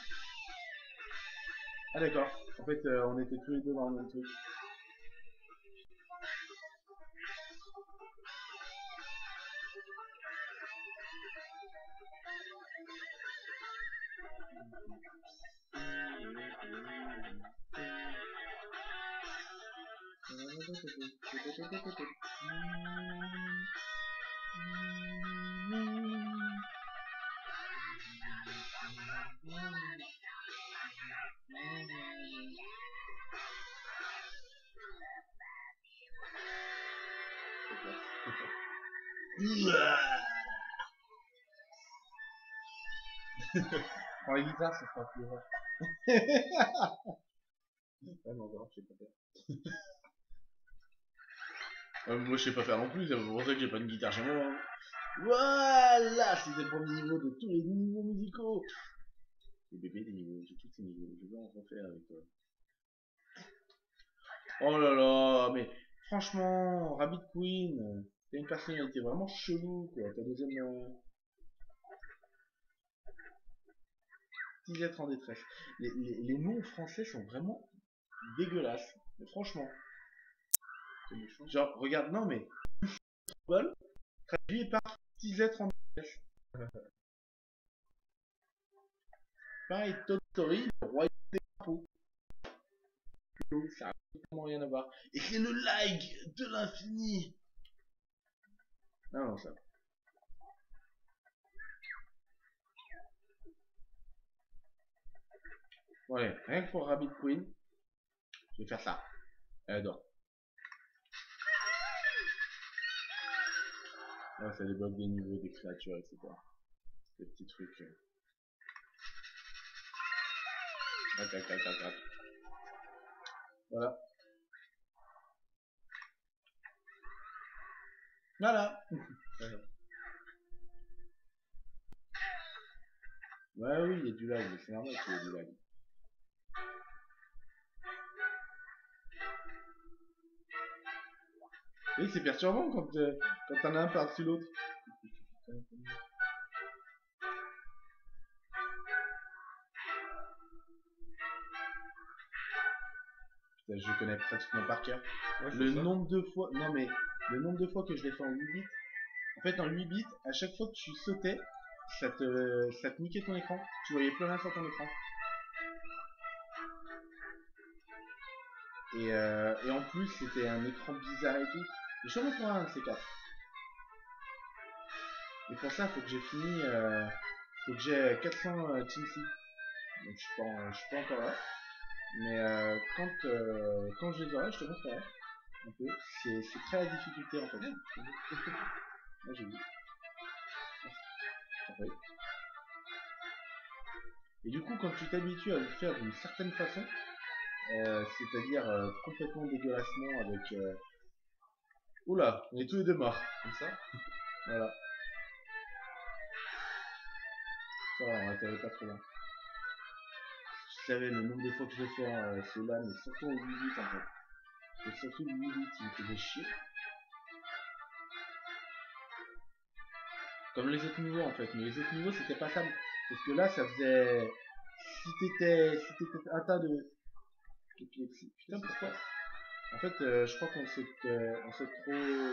Ah d'accord, en fait, on était tous les deux dans le même truc. Pour la guitare, ça sera plus rare. Ah non, je sais pas faire. Moi, je sais pas faire non plus, c'est pour ça que j'ai pas de guitare chez moi. Hein. Voilà, c'était le premier niveau de tous les niveaux musicaux. Les bébés, des niveaux, j'ai tous ces niveaux, je vais en refaire avec toi. Oh là là, mais franchement, Rabbit Queen, t'as une personnalité vraiment chelou, quoi. Ta deuxième... Petit être en détresse. Les noms français sont vraiment dégueulasses. Mais franchement. Genre, regarde, non mais... Football, traduit par petits êtres en détresse. Pareil, Toy Story, le royaume des crapauds. Ça n'a absolument rien à voir. Et c'est le like de l'infini. Ah non, ça. Ouais, rien que pour Rabbit Queen, je vais faire ça. Elle adore. Ouais, ça débloque des niveaux, des créatures, etc. Des petits trucs. Voilà. Voilà. Ouais, oui, il y a du lag, mais c'est normal qu'il y ait du lag. Oui, c'est perturbant quand t'en as un par-dessus l'autre. Putain, je connais pratiquement par cœur. Ouais, le nombre de fois... Non mais, le nombre de fois que je l'ai fait en 8 bits. En fait, en 8 bits, à chaque fois que tu sautais, ça te niquait ton écran. Tu voyais plus rien sur ton écran. Et en plus, c'était un écran bizarre et tout. Je suis en faire un de ces quatre. Et pour ça, faut que j'ai fini... faut que j'ai 400 Team Seed. Donc je suis pas encore là. Mais quand je les aurai, je te montrerai. Un peu. C'est très la difficulté en fait. Là, j'ai vu. Et du coup, quand tu t'habitues à le faire d'une certaine façon, c'est-à-dire complètement dégueulassement avec... Oula, on est tous les deux morts, comme ça. Voilà. Ça va, on atterrit pas trop loin. Je savais le nombre de fois que je vais faire cela, mais surtout au 8 bits en fait. Et surtout le 8 bits, il me faisait chier. Comme les autres niveaux en fait, mais les autres niveaux c'était pas ça. Parce que là ça faisait... Si t'étais atteint de... Putain, pourquoi? En fait, je crois qu'on saute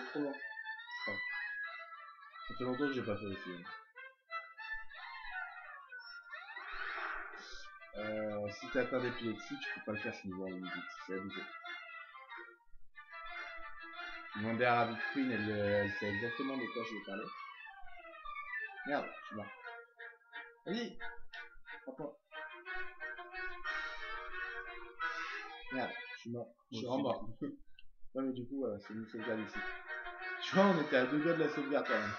trop loin. Enfin, ça fait longtemps que j'ai pas fait aussi. Si t'as atteint d'épilepsie, tu peux pas le faire ce niveau en 8 bits, c'est abusé. Demandez à Rabbit Queen, elle sait exactement de quoi je vais parler. Merde, je suis mort. Vas-y, prends-toi. Merde, je suis mort. Je suis mort. Ouais, mais du coup, c'est une sauvegarde ici. Tu vois, on était à 2 doigts de la sauvegarde quand même.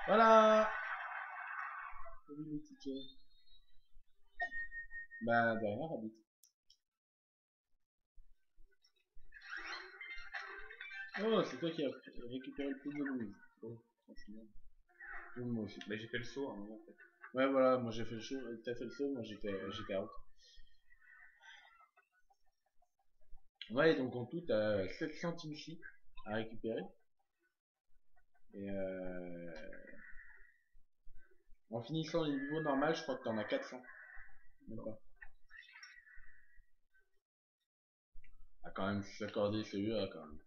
Voilà. Les tickets. Bah, derrière, Rabbit. Oh, c'est toi qui as récupéré le plus de bonus. Oh, franchement. Moi aussi. Bah, j'ai fait le saut à un moment en fait. Ouais, voilà, moi j'ai fait le show, t'as fait le saut, moi j'étais out. Ouais, donc en tout, t'as 700 ici à récupérer. Et en finissant les niveaux normaux, je crois que t'en as 400. Même pas. Ah, quand même, s'accorder celui-là, quand même.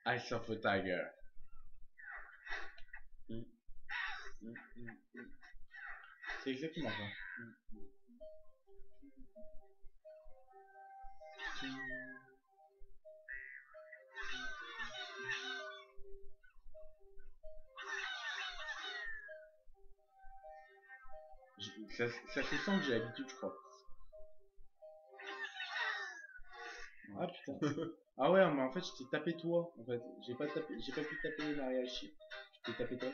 Eyes of a Tiger. C'est exactement ça. Ça se sent que j'ai l'habitude, je crois. Ah putain. Ah ouais, mais en fait, je t'ai tapé toi. En fait, j'ai pas pu taper Mariachi. Je t'ai tapé toi.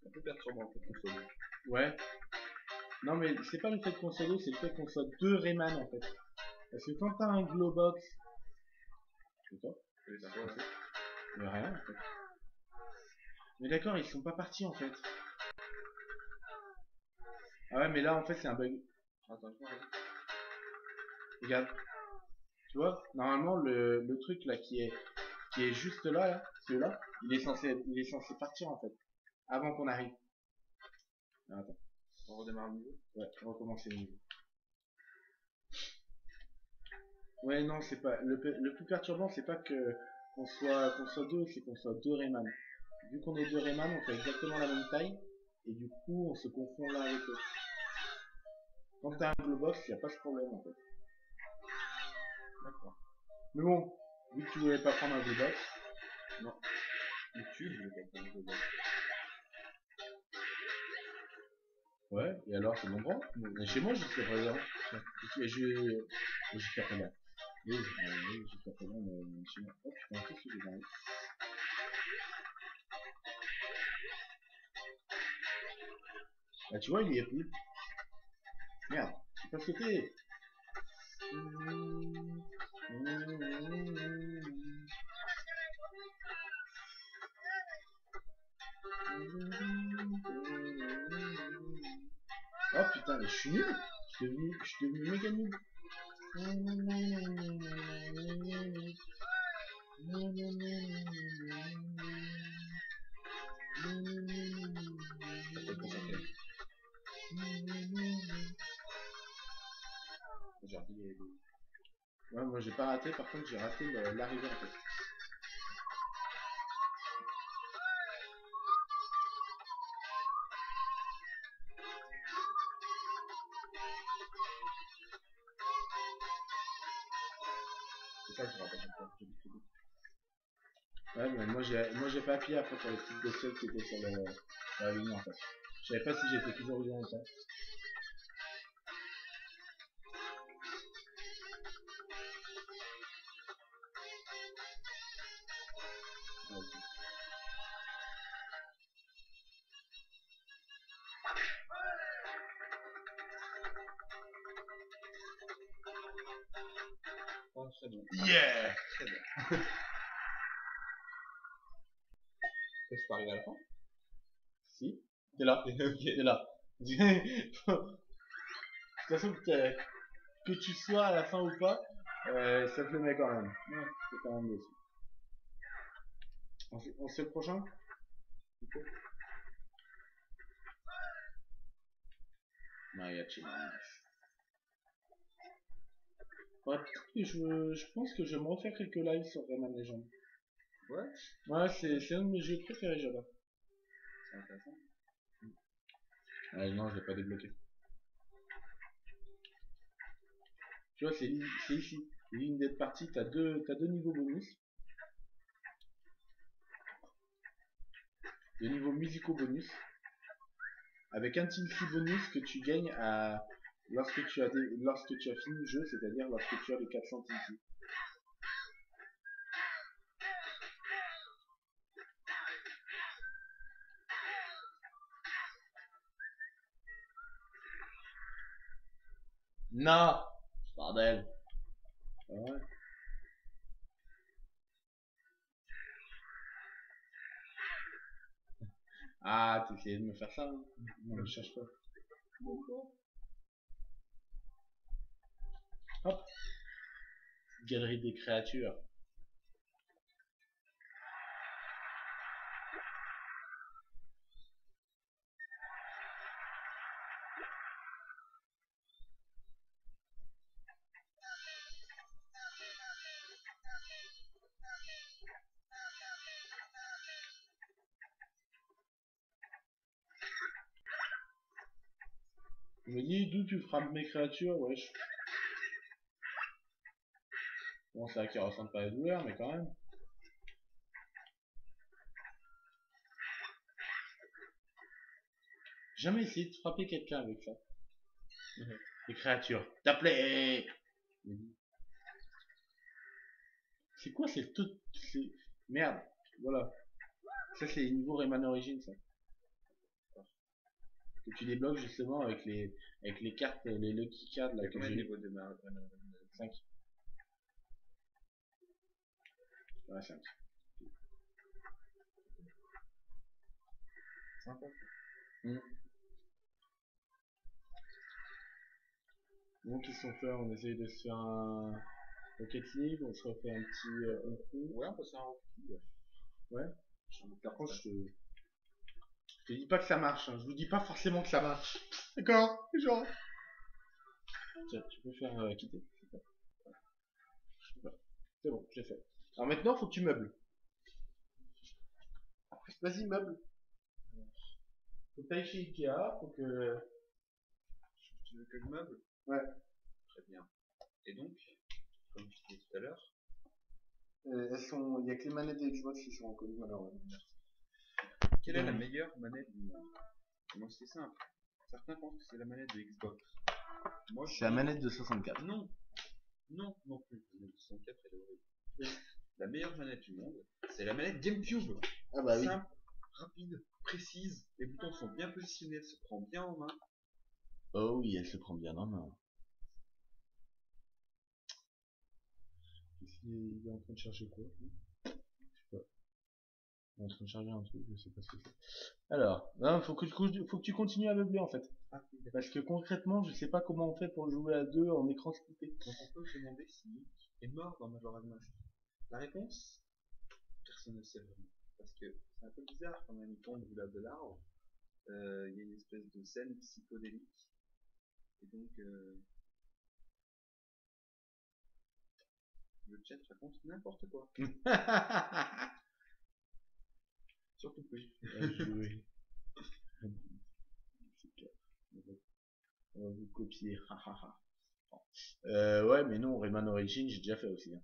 C'est un peu perturbant en fait, le solo. Ouais. Non, mais c'est pas le fait qu'on soit deux, c'est le fait qu'on soit deux Rayman en fait. Parce que quand t'as un Glowbox. C'est toi? Et ça va, là. Mais rien en fait. Mais d'accord, ils sont pas partis en fait. Ah ouais, mais là en fait, c'est un bug. Attends, je vois. Regarde. Tu vois, normalement, le truc là qui est juste là, celui-là, il est censé partir en fait. Avant qu'on arrive. Ah, attends. On redémarre le niveau. Ouais, on recommence le niveau. Ouais, non, c'est pas. Le plus perturbant, c'est pas que qu'on soit deux, c'est qu'on soit deux Rayman. Vu qu'on est deux Rayman, on fait exactement la même taille. Et du coup, on se confond l'un avec l'autre. Quand t'as un Glowbox, y a pas ce problème en fait. D'accord. Mais bon, vu que tu voulais pas prendre un Glowbox. Non. Mais tu voulais pas prendre le Glowbox. Ouais, et alors c'est mon droit. Mais chez moi, jusqu'à présent. Jusqu'à présent. Oui, jusqu'à présent, mais chez moi. Oh putain, qu'est-ce que j'ai dans Bah tu vois, il y est plus. Merde, j'ai pas sauté. Oh putain, mais je suis nul. Je suis devenu méga nul. J'ai raté les. Ouais, moi j'ai pas raté, par contre j'ai raté l'arrivée en fait. C'est ça que je rappelle encore. J'ai dit Ouais, mais moi j'ai pas appuyé après sur les petites bestioles qui étaient sur la ligne en fait. Je savais pas si j'étais toujours vivant ou pas. Ah, ok. Oh, très bien. Yeah! Très bien. Je peux arriver à la fin? Si, t'es là, Ok. t'es là. De toute façon, que tu sois à la fin ou pas, ça te le met quand même. Ouais, c'est quand même dessus. On se fait le prochain? Mariachi. Ouais, peut-être que je pense que je vais me refaire quelques lives sur Rayman Legends. Ouais. Ouais, c'est un de mes jeux préférés, j'adore. C'est intéressant. Non, je l'ai pas débloqué. Tu vois, c'est ici. Ligne d'être partie, t'as deux niveaux bonus. Deux niveaux musicaux bonus. Avec un Tinky bonus que tu gagnes lorsque tu as fini le jeu, c'est-à-dire lorsque tu as les 400 TNT. Non, bordel. Ouais. Ah, tu essayais de me faire ça, hein. Non, je cherche pas. Hop. Galerie des créatures. Je me dis, d'où tu frappes mes créatures, wesh. Bon, c'est vrai qu'il ressemble pas à la douleur, mais quand même. Jamais essayé de frapper quelqu'un avec ça. Les créatures. T'appelais. C'est quoi cette toute. Merde. Voilà. Ça, c'est niveau Rayman Origins, ça. Que tu débloques justement avec les cartes, les Lucky Cards là, que Combien de j'ai. niveaux de Mario 5. Ouais, 5. Sympa. Donc, ils sont faits, on essaye de se faire un Rocket League, on se refait un petit Onku. Ouais, on peut faire un Rocket League. Ouais. Par contre, je te dis pas que ça marche, hein. Je vous dis pas forcément que ça marche. D'accord? Genre. Tiens, tu peux faire quitter. C'est bon, j'ai fait. Alors maintenant, faut que tu meubles. Vas-y, meuble. Faut que t'ailles chez Ikea, faut que. Tu veux que je meuble? Ouais. Très bien. Et donc, comme je disais tout à l'heure, Il y a que les manettes de Xbox qui sont reconnues malheureusement. quelle est la meilleure manette du monde? Moi, c'est simple. Certains pensent que c'est la manette de Xbox. Moi, C'est la manette de 64. non. Non, non plus. La manette de 64, elle est horrible. La meilleure manette du monde, c'est la manette GameCube. Ah bah oui. Simple, rapide, précise. Les boutons sont bien positionnés, elle se prend bien en main. Oh oui, elle se prend bien en main. Il est en train de chercher quoi? Je sais pas. Il est en train de charger un truc, je sais pas ce que c'est. Alors, non, faut que tu continues à meubler en fait. Ah, oui, d'accord. Parce que concrètement, je sais pas comment on fait pour jouer à deux en écran splitté. Donc on peut se demander si Nick est mort dans Majora's Mask. La réponse, personne ne sait vraiment. Parce que c'est un peu bizarre quand même, il tombe du lac de l'arbre. Il y a une espèce de scène psychodélique. Et donc, le chat raconte n'importe quoi. Surtout que Oui. On va vous copier. Ouais, mais non, Rayman Origins, j'ai déjà fait aussi. Hein.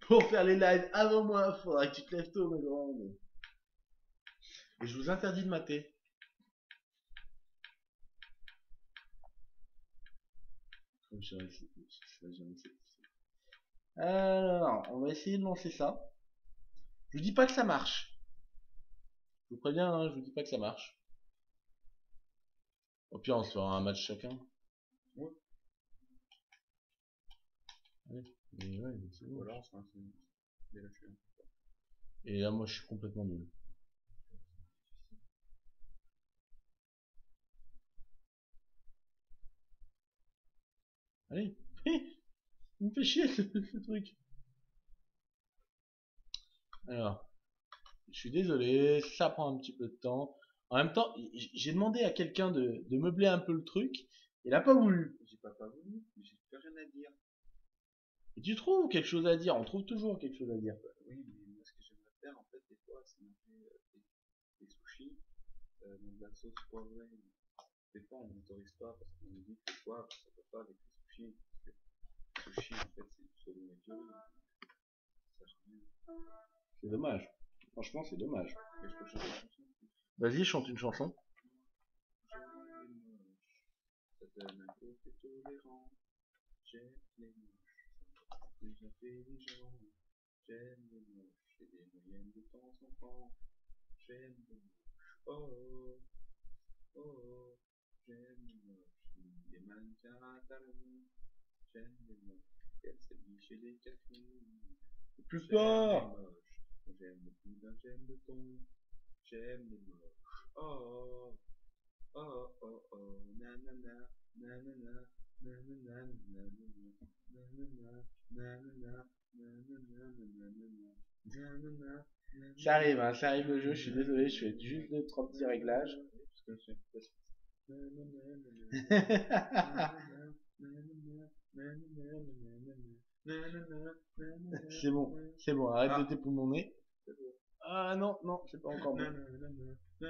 Pour faire les lives avant moi, faudra que tu te lèves tôt, ma grande. Et je vous interdis de mater. Alors, on va essayer de lancer ça. Je vous dis pas que ça marche. Je vous préviens, hein, je vous dis pas que ça marche. Au pire, on se fera un match chacun. Ouais. Ouais, mais ouais, c'est bon. Voilà, on se lance Et là, moi, je suis complètement nul. Allez, il me fait chier ce truc. Alors, je suis désolé, ça prend un petit peu de temps. En même temps, j'ai demandé à quelqu'un de meubler un peu le truc. Il a pas voulu. J'ai pas voulu, mais j'ai plus rien à dire. Et tu trouves quelque chose à dire, on trouve toujours quelque chose à dire. Oui, mais moi ce que j'aimerais faire en fait des fois c'est manger des sushis dans de la sauce poivrée. Des fois on n'autorise pas parce qu'on nous dit que le poivre ça va pas avec les sushis. Parce que les sushis en fait c'est du sodium et tout. Ça change rien. C'est dommage. Franchement, c'est dommage. Et je peux chanter une chanson. Vas-y, chante une chanson. Ça donne un côté tolérant. J'aime les moches, plus intelligents. J'aime les moches et les moyennes de temps en temps. J'aime les moches, oh oh, oh oh. J'aime les moches, les mannequins à talons. J'aime les moches, qu'elles s'habillent chez les cafés. Plus J'aime les fort. moches, j'aime le boudin, j'aime le thon. J'aime les moches, oh oh, oh oh oh, nanana, nanana, nanana, nanana, nanana, nanana, nanana, nanana. Ça arrive le jeu, je suis désolé, je fais juste 2-3 petits réglages. Parce que je suis C'est bon, arrête de t'époumoner. Ah non, non, c'est pas encore bon. Je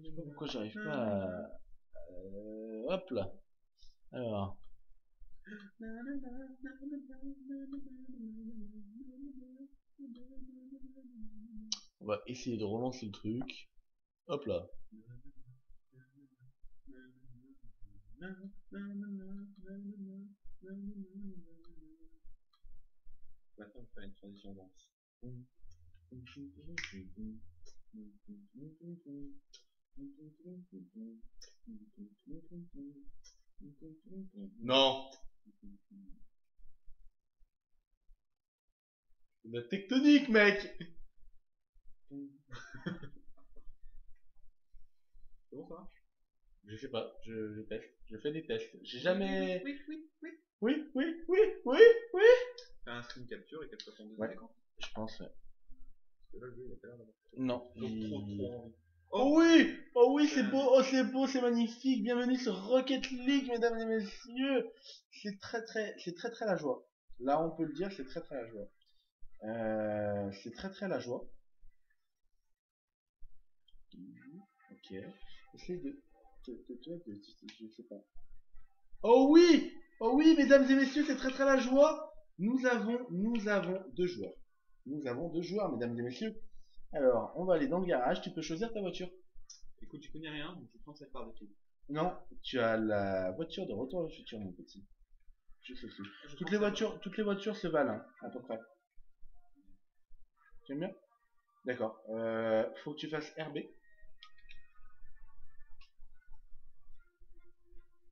sais pas pourquoi j'arrive pas à... hop là. Alors. On va essayer de relancer le truc. Hop là. Maintenant, on va faire une transition danse. Non. C'est de la tectonique, mec. C'est bon, ça marche? Je sais pas, je teste. Je fais des tests. J'ai jamais... Oui. Oui. Fais un screen capture et capture ton Ouais. deuxième écran. Je pense, ouais. Parce que là, le jeu, il a pas l'air d'avoir Non. trop envie. Oh oui, c'est beau, c'est magnifique. Bienvenue sur Rocket League, mesdames et messieurs. C'est très la joie. Là, on peut le dire, c'est très la joie. C'est très la joie. Ok. Essaye de, je sais pas. Oh oui, mesdames et messieurs, c'est très la joie. Nous avons 2 joueurs. Nous avons 2 joueurs, mesdames et messieurs. Alors, on va aller dans le garage. Tu peux choisir ta voiture. Écoute, tu connais rien, donc je prends cette part de tout. Non, tu as la voiture de Retour vers le futur, mon petit. Juste au-dessus. Toutes les voitures se valent, hein, à peu près. Tu aimes bien? D'accord. Faut que tu fasses RB.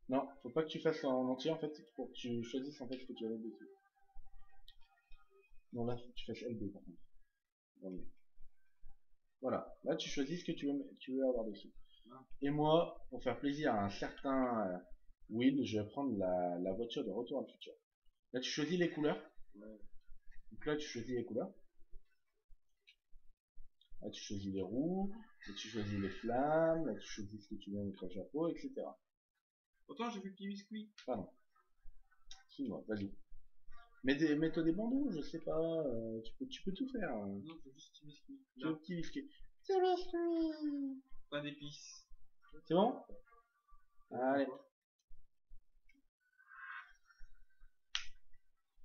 Non, faut pas que tu fasses en entier, en fait. Faut que tu choisisses en fait ce que tu veux mettre dessus. Non, là, faut que tu fasses LB par contre. Voilà. Là, tu choisis ce que tu veux avoir dessus. Et moi, pour faire plaisir à un certain Will, je vais prendre la voiture de Retour à le futur. Là, tu choisis les couleurs. Ouais. Donc là, tu choisis les couleurs. Là, tu choisis les roues. Là, tu choisis les flammes. Là, tu choisis ce que tu veux mettre au chapeau, etc. Autant j'ai vu le petit biscuit. Pardon. Excuse-moi, vas-y. Mets-toi des bandeaux, je sais pas. Tu peux tout faire. Non, je veux juste petit biscuit. Tu veux petit biscuit. Petit biscuit. Pas d'épices. C'est bon? Allez.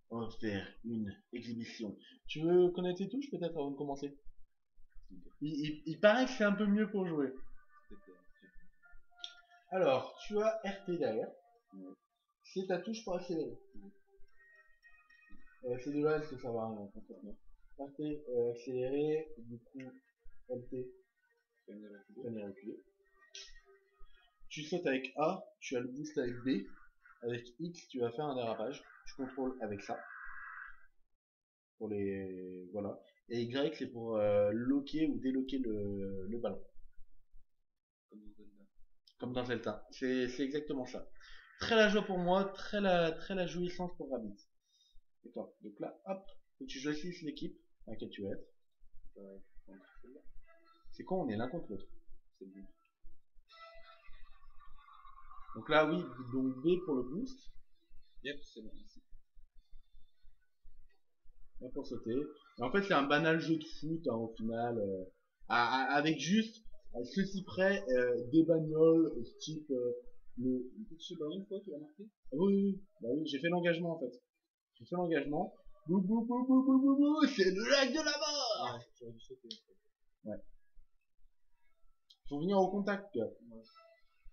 On va faire une exhibition. Tu veux connaître tes touches peut-être avant de commencer? Il paraît que c'est un peu mieux pour jouer. Alors, tu as RT derrière. C'est ta touche pour accélérer. Ces deux-là, est-ce que ça va rien concrètement? RT, accélérer, du coup, LT, freiner reculer. Tu sautes avec A, tu as le boost avec B. Avec X, tu vas faire un dérapage. Tu contrôles avec ça. Pour les... Voilà. Et Y, c'est pour loquer ou déloquer le ballon. Comme dans Zelda. C'est exactement ça. Très la joie pour moi, très la jouissance pour Rabbit. D'accord. Donc là, hop, faut que tu choisisses l'équipe dans laquelle tu vas être. C'est con, on est l'un contre l'autre. C'est le but. Donc là, oui, donc B pour le boost. Yep, c'est bon, merci. Là pour sauter. Et en fait, c'est un banal jeu de foot, hein, au final. Avec juste, à ceci près, des bagnoles, type le... Tu sais pas une fois, tu l'as marqué? Oui, bah oui, j'ai fait l'engagement en fait. J'ai fait l'engagement. Bou bou bou bou bou bou bou, c'est le lac de la mort. Ouais, j'aurais dû sauter. Ouais. Faut venir au contact, quoi. Ouais.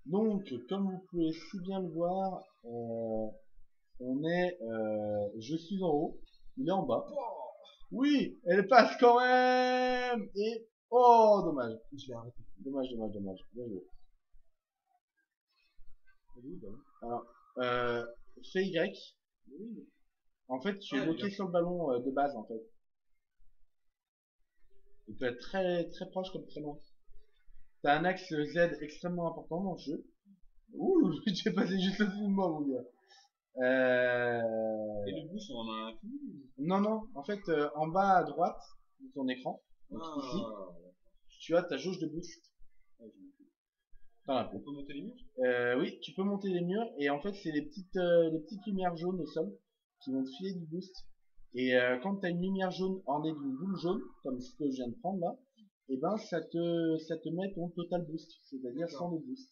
Donc, comme vous pouvez si bien le voir, je suis en haut, il est en bas. Oh, Oui, elle passe quand même. Et oh, dommage. je l'ai arrêté. Dommage, dommage, dommage. Bien joué. Elle est où, le ballon? Alors, fais Y. Oui. En fait, tu es Ah, bloqué sur le ballon de base, en fait. Il peut être très, très proche comme très loin. T'as un axe Z extrêmement important dans le jeu. Ouh, j'ai passé juste au-dessus de moi, mon gars. Et le boost, on en a un fini? Non, non. En fait, en bas à droite de ton écran, donc ici, Ah, tu as ta jauge de boost. ouais, je m'en fous. T'en as On plus. peut monter les murs? Oui, tu peux monter les murs et en fait, c'est les petites lumières jaunes au sol qui vont te filer du boost. Et quand tu as une lumière jaune ornée d'une boule jaune, comme ce que je viens de prendre là, et ben ça te met ton total boost, c'est-à-dire sans D'accord. le boost.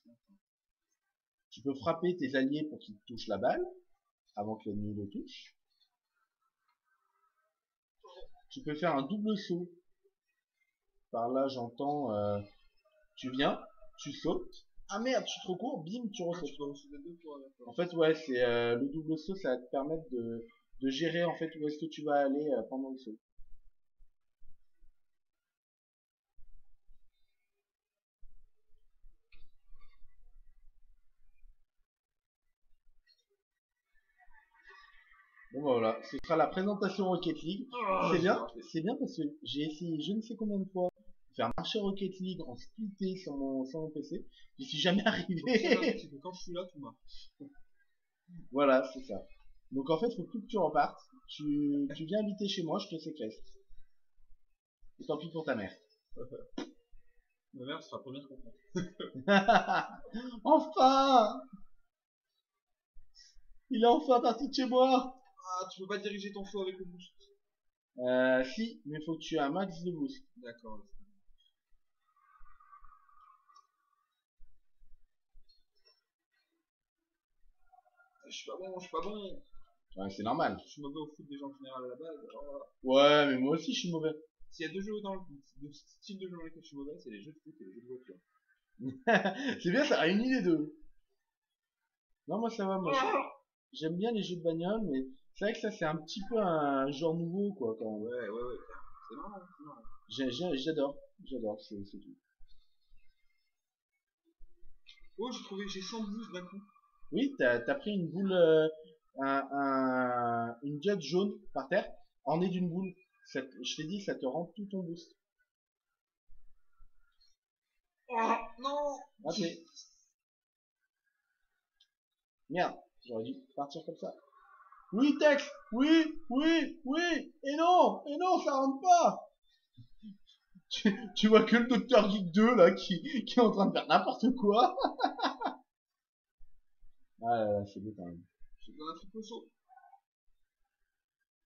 Tu peux frapper tes alliés pour qu'ils te touchent la balle avant que l'ennemi le touche. Tu peux faire un double saut. Par là, j'entends, tu viens, tu sautes. Ah merde, je suis trop court, bim, tu Ah, ressautes. tu peux recevoir deux fois, d'accord. En fait, ouais, c'est le double saut, ça va te permettre de gérer en fait où est-ce que tu vas aller pendant le saut. Bon bah voilà, ce sera la présentation Rocket League. Oh, C'est bien parce que j'ai essayé je ne sais combien de fois de faire marcher Rocket League en splitté sur mon PC. J'y suis jamais arrivé. c'est que quand je suis là, tout marche. Voilà, c'est ça. Donc en fait, faut plus que tu repartes. Tu viens habiter chez moi, je te séquestre. Et tant pis pour ta mère. Ma mère sera première comprendre. Enfin! Il est enfin parti de chez moi! Ah, tu peux pas diriger ton feu avec le boost. Si, mais faut que tu aies un max de boost. D'accord. Je suis pas bon, je suis pas bon. Ouais, c'est normal. Je suis mauvais au foot déjà en général à la base. Alors voilà. Ouais, mais moi aussi je suis mauvais. S'il y a deux jeux deux styles de jeux dans lesquels je suis mauvais, c'est les jeux de foot et les jeux de voiture. C'est bien, ça réunit les deux. Non, moi ça va, moi Ah, j'aime bien les jeux de bagnole, mais c'est vrai que ça c'est un petit peu un genre nouveau quoi quand même. ouais, c'est marrant, c'est marrant. J'adore, c'est tout. Oh, j'ai 100 boosts d'un coup. Oui, t'as pris une boule, une jet jaune par terre, ornée d'une boule. Je t'ai dit, ça te rend tout ton boost. Ah, non. Raté. Merde, j'aurais dû partir comme ça. Oui, Tex! Oui, oui, oui! Et non, ça rentre pas! Tu vois que le Docteur Geek 2 là qui est en train de faire n'importe quoi. Ah là là, c'est beau quand même. J'ai besoin d'un triple saut.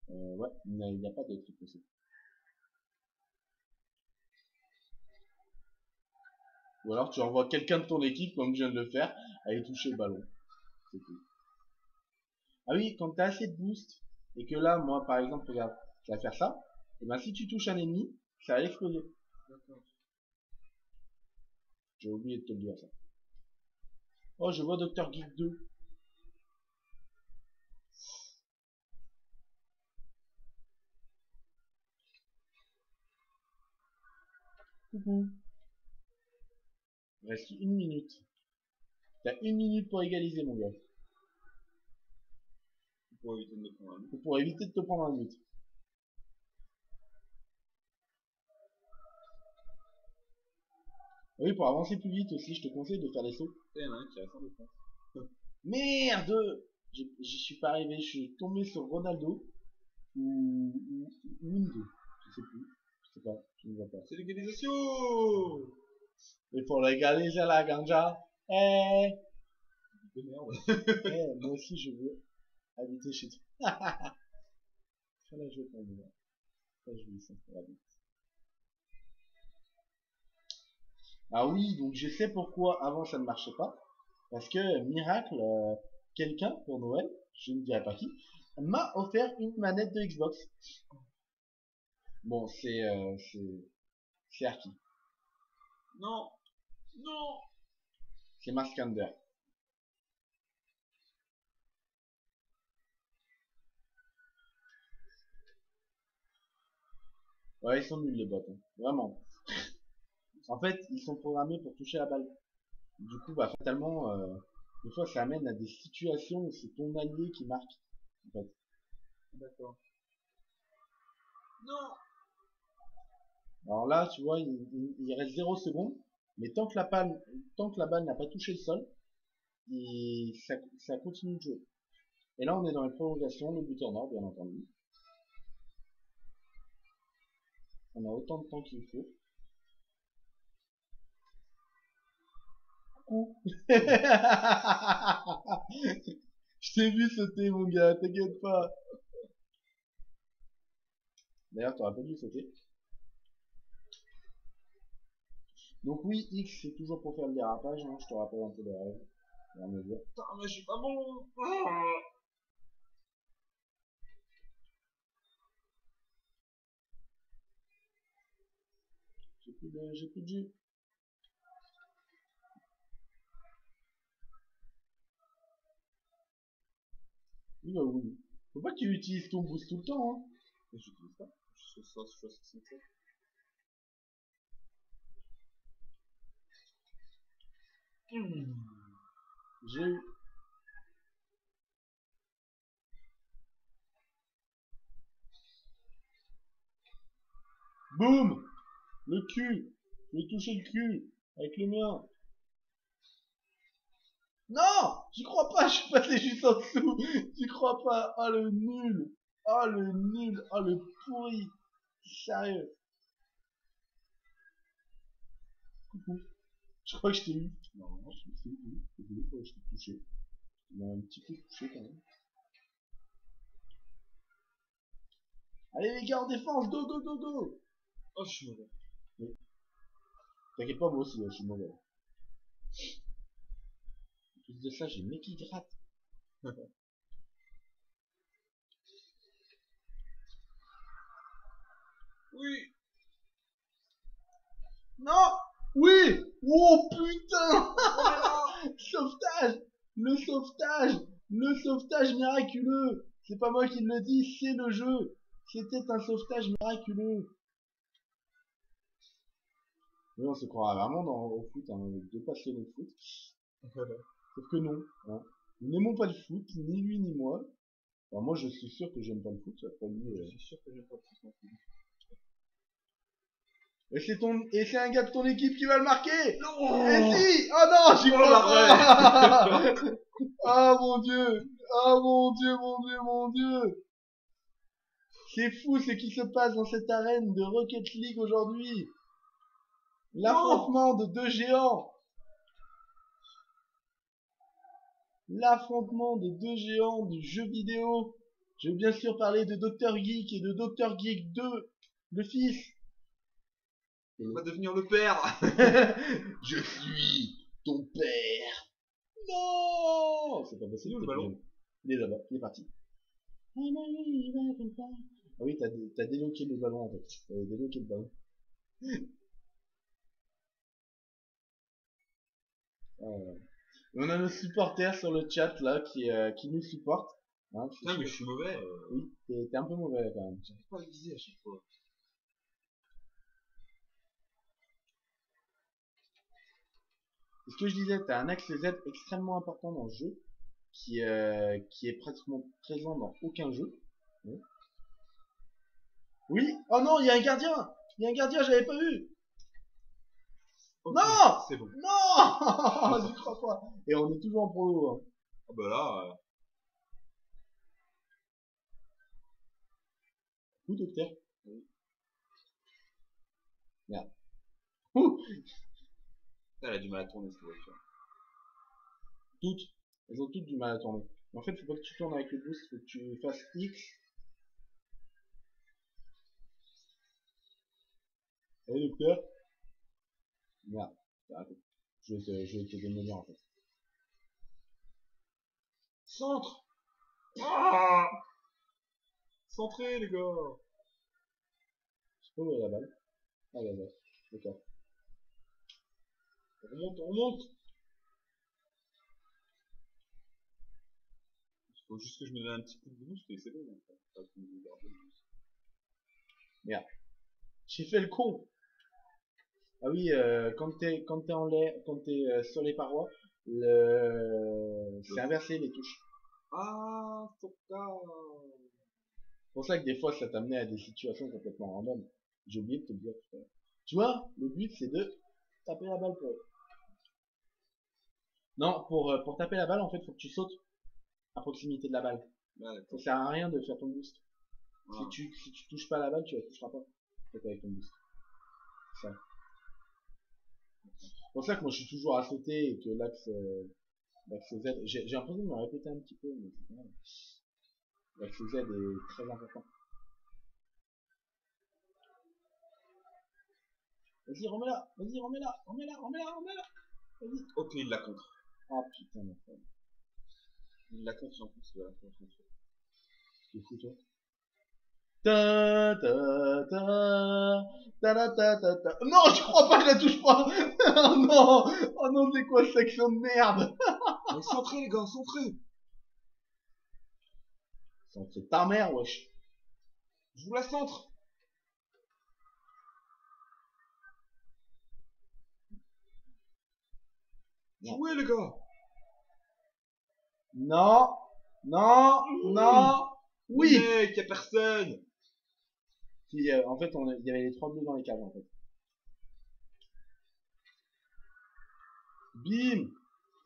Ouais, il n'y a pas de truc possible. Ou alors tu envoies quelqu'un de ton équipe, comme je viens de le faire, à aller toucher le ballon. C'est tout. Ah oui, quand t'as assez de boost, et que là, moi par exemple, regarde, je vais faire ça, et ben si tu touches un ennemi, ça va exploser. D'accord. J'ai oublié de te le dire ça. Oh, je vois Docteur Geek 2. Coucou. Il reste une minute. T'as une minute pour égaliser, mon gars. Pour éviter de me prendre un but. Pour éviter de te prendre un but. Oui, pour avancer plus vite aussi, je te conseille de faire des sauts. Il y en a un qui reste en défense. Merde! J'y suis pas arrivé, je suis tombé sur Ronaldo ou Indo. Je sais plus. Je sais pas, je ne vois pas. C'est l'égalisation. Il faut légaliser la ganja. Eh, De merde. moi aussi je veux habiter chez toi. Sur la jeu pour moi. Ça, je vais ça pour habiter. Ah oui, donc je sais pourquoi avant ça ne marchait pas. Parce que, miracle, quelqu'un pour Noël, je ne dirai pas qui, m'a offert une manette de Xbox. Bon, c'est acquis. Non. Non. C'est Maskander. Ouais, ils sont nuls les bots, hein. Vraiment. En fait, ils sont programmés pour toucher la balle. Du coup, bah fatalement, des fois ça amène à des situations où c'est ton allié qui marque. En fait. D'accord. Non. Alors là, tu vois, il reste 0 secondes, mais tant que la balle n'a pas touché le sol, ça continue de jouer. Et là, on est dans les prolongations, le but en or, bien entendu. On a autant de temps qu'il faut. Coucou. Je t'ai vu sauter, mon gars, t'inquiète pas. D'ailleurs, t'aurais pas dû sauter. Donc oui, X, c'est toujours pour faire le dérapage, hein. Je te rappelle un peu les règles. À mesure. Putain, mais je suis pas bon. Ah. J'ai plus de jus. Oui, bah oui. Faut pas que tu utilises ton boost tout le temps, hein. J'utilise pas. Je fais ça, je fais 67. J'ai eu. Boum! Le cul! Je vais toucher le cul! Avec le mien! Non! J'y crois pas, je suis passé juste en dessous! J'y crois pas! Oh le nul! Oh le nul! Oh le pourri! Sérieux! Coucou. Je crois que je t'ai eu. Non, je t'ai eu. Désolé, je crois que je t'ai touché. Tu m'as un petit peu touché quand même. Allez les gars, en défense! Go, go, go, go! Oh, je suis mauvais. Oui. T'inquiète pas, moi aussi, je suis mauvais. En plus de ça, j'ai le nez qui gratte. Oui. Non! Oui! Oh putain! Oh, Sauvetage! Le sauvetage! Le sauvetage miraculeux! C'est pas moi qui le dis, c'est le jeu! C'était un sauvetage miraculeux! Oui, on se croirait vraiment au foot, hein, deux passionnés de foot. Sauf que non, hein. Nous n'aimons pas le foot, ni lui ni moi. Alors moi je suis sûr que j'aime pas le foot, après lui. je suis sûr que j'aime pas le foot non plus. Et c'est un gars de ton équipe qui va le marquer! Non! Et si! Oh non, j'y crois pas! Oh mon dieu! Oh mon dieu, mon dieu, mon dieu! C'est fou ce qui se passe dans cette arène de Rocket League aujourd'hui! L'affrontement de deux géants! L'affrontement de deux géants du jeu vidéo! Je veux bien sûr parler de Dr Geek et de Dr Geek 2, le fils! On va devenir le père. Je suis ton père! Non! C'est pas possible. C'est où le ballon? Il est là-bas, il est parti. Ah oui, t'as déloqué le ballon en fait. T'as déloqué le ballon. On a nos supporters sur le chat là qui nous supportent. Hein, Putain, mais je suis mauvais. Oui, t'es un peu mauvais quand même. J'arrive pas à le viser à chaque fois. C'est ce que je disais, t'as un axe Z extrêmement important dans le jeu qui est pratiquement présent dans aucun jeu. Oui. Oh non, il y a un gardien. Il y a un gardien, j'avais pas vu. Okay, non. C'est bon. Non. J'y crois pas. Et on est toujours en prolo. Hein. Ah bah là. Où docteur? Oui. Merde. Ouh. Elle a du mal à tourner cette voiture. Toutes. Elles ont toutes du mal à tourner. En fait, faut pas que tu tournes avec le boost, faut que tu fasses X. Allez docteur. Merde. Arrête. Je vais te démolir en fait. Centre. Ah, centré les gars. Je sais pas où est la balle. Ah là-bas. D'accord. On remonte, on remonte. Faut juste que je me donne un petit coup de boost et c'est bon. Pas tout le monde garde le boost. Merde. J'ai fait le con. Ah oui, quand t'es en l'air, quand t'es sur les parois, c'est inversé les touches. Ah, ton cas. C'est pour ça que des fois ça t'amenait à des situations complètement random. J'ai oublié de te le dire tout à l'heure. Tu vois, le but c'est de taper la balle pour eux. Non, pour taper la balle, en fait, faut que tu sautes à proximité de la balle. Ah, Ça d'accord. sert à rien de faire ton boost. Ah. Si tu touches pas la balle, tu la toucheras pas. En fait, avec ton boost. C'est ça. C'est pour ça que moi je suis toujours à sauter et que l'axe Z, j'ai l'impression de me répéter un petit peu, mais c'est pas grave. L'axe Z est très important. Vas-y, remets-la, vas-y, remets-la, remets-la, remets-la, remets-la. Vas-y. Ok, il l'a contre. Ah putain, mon frère. Il l'a contre en plus, voilà. Tu fou, toi. Ta ta ta ta ta ta ta ta. Non, je crois pas que je la touche pas. Oh non, c'est quoi cette action de merde? Mais centrez les gars, centrez. C'est ta mère, wesh. Je vous la centre. Non. Jouez les gars. Non, non, non. Oui. Mec, y'a personne. Si, en fait, il y avait les trois bleus dans les cages, en fait. Bim.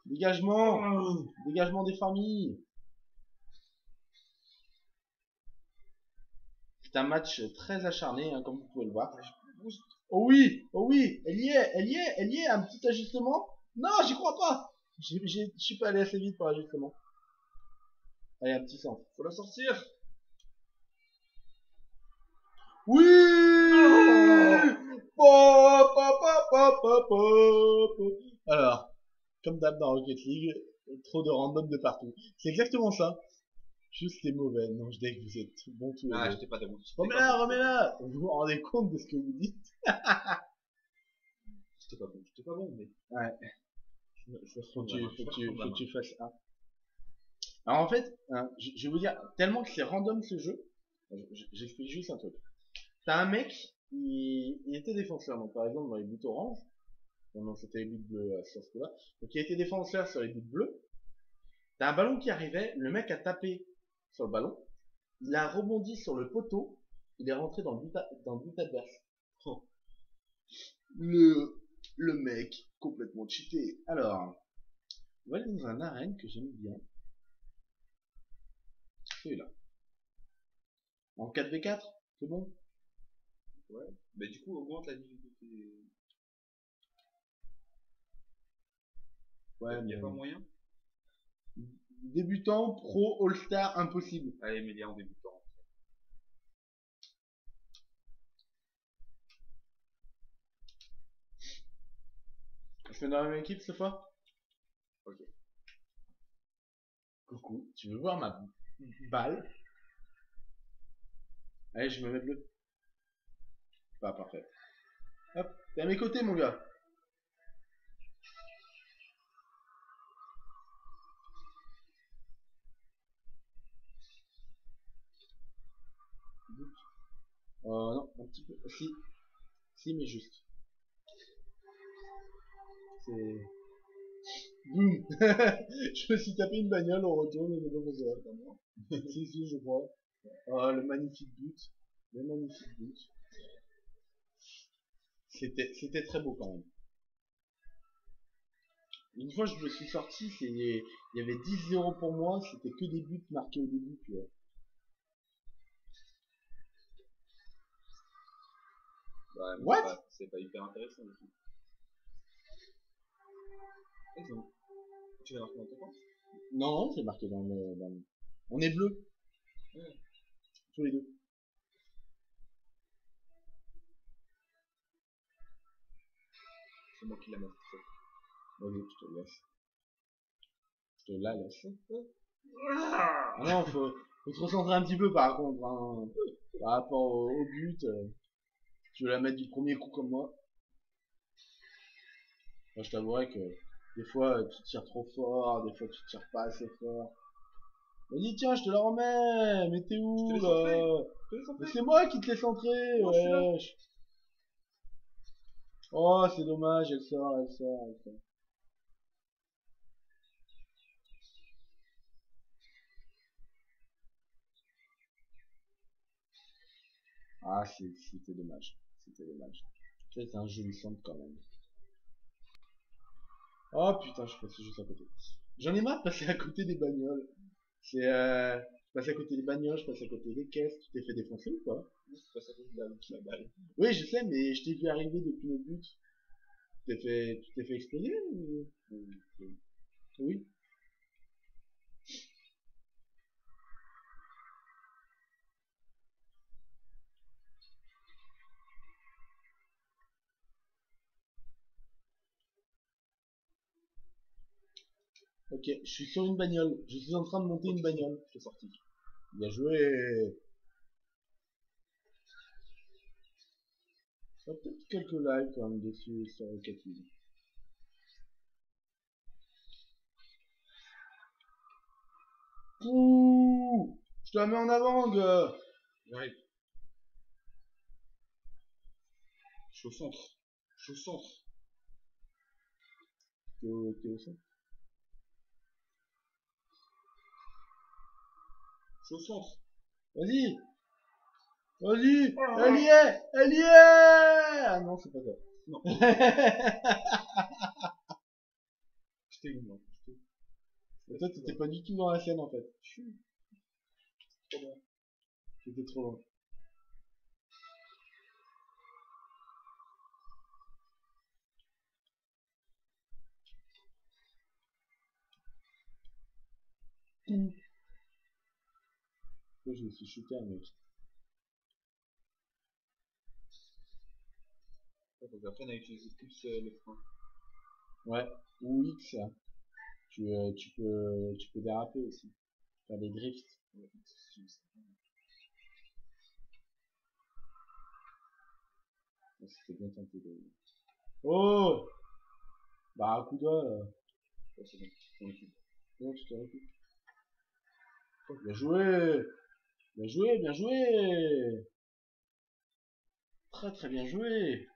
Dégagement. Oh. Dégagement des familles. C'est un match très acharné, hein, comme vous pouvez le voir. Oh oui, elle y est, elle y est, elle y est, un petit ajustement. Non, j'y crois pas. Je suis pas allé assez vite pour l'ajustement. Allez, un petit centre. Faut la sortir. Oui. Non. Pop, pop, pop, pop, pop. Alors, comme d'hab dans Rocket League, trop de random de partout. C'est exactement ça. Juste les mauvais. Non, je dis que vous êtes bons tous les Ah, deux. j'étais pas bon. Remets-la, remets-la. Vous vous rendez compte de ce que vous dites? J'étais pas bon, mais. Ouais. Faut Faut que tu fasses un. Alors en fait, hein, je vais vous dire, tellement que c'est random ce jeu, j'explique juste un truc. T'as un mec, il était défenseur, donc par exemple dans les buts orange, non c'était les buts bleus sur ce coup-là, donc il était défenseur sur les buts bleus, t'as un ballon qui arrivait, le mec a tapé sur le ballon, il a rebondi sur le poteau, il est rentré dans le but adverse. Oh. Le mec, complètement cheaté. Alors, on va aller dans un arène que j'aime bien. Celui-là. En 4v4, c'est bon? Ouais. Mais du coup, augmente la difficulté. Ouais, Y'a pas moyen? Débutant, pro, all-star, impossible. Allez, mais il est en débutant. Je fais dans la même équipe cette fois? Ok. Coucou, tu veux voir ma balle? Allez, je me mets bleu. Pas parfait. Hop, t'es à mes côtés, mon gars. Non, un petit peu. Si, si, mais juste. C'est. Boum. Je me suis tapé une bagnole au retour, mais non, c'est pas moi. Si, je crois. Oh, le magnifique but. Le magnifique but. C'était très beau quand même. Une fois je me suis sorti, il y avait 10-0 pour moi, c'était que des buts marqués au début, tu vois. Ouais, mais What? c'est pas hyper intéressant du tout. Tu l'as marqué dans ton camp? Non, c'est marqué dans le... On est bleu, Ouais. tous les deux. C'est moi qui la mets. Vas-y, je te laisse. Je te la laisse. Ah non, faut se recentrer un petit peu par contre, hein, par rapport au but. Tu veux la mettre du premier coup comme moi. Moi, je t'avouerais que des fois tu tires trop fort, des fois tu tires pas assez fort. Vas-y, tiens, je te la remets. Mais t'es Je où, te l'ai là? centré. Je te l'ai centré. Mais c'est moi qui te l'ai centré, Non, je suis là. wesh. Oh, c'est dommage, elle sort, elle sort, elle sort. Ah, c'était dommage. C'était dommage. C'est un joli centre quand même. Oh putain, je suis passé juste à côté. J'en ai marre de passer à côté des bagnoles. Je passe à côté des bagnoles, je passe à côté des caisses. Tu t'es fait défoncer ou pas? Non, c'est pas ça que je la balle. Oui, je sais, mais je t'ai vu arriver depuis le but. Tu t'es fait exploser ou... Oui. Ok, je suis sur une bagnole. Je suis en train de monter une bagnole. Je suis sorti. Bien joué. Il y a peut-être quelques likes quand même dessus sur Rocket League. Ouh, je te la mets en avant, gars. J'arrive. Je suis au centre. Je suis au centre. T'es au centre. Je suis au centre. Vas-y. Vas-y. Elle y est. Elle y est. Ah non, c'est pas ça. Non. J'étais où, moi? Et toi, t'étais pas du tout dans la scène en fait. Trop bien. T'étais trop loin. Je me suis shooté un mec. Faut que j'apprenne à utiliser plus le frein. Ouais. Ou X. Hein. Tu peux déraper aussi. Faire des drifts. Ouais, C'était bien tenté de... Oh. Bah, un coup d'œil. c'est bon. On occupe. Non, tu t'es arrêté. Bien joué. Bien joué, bien joué. Très très bien joué.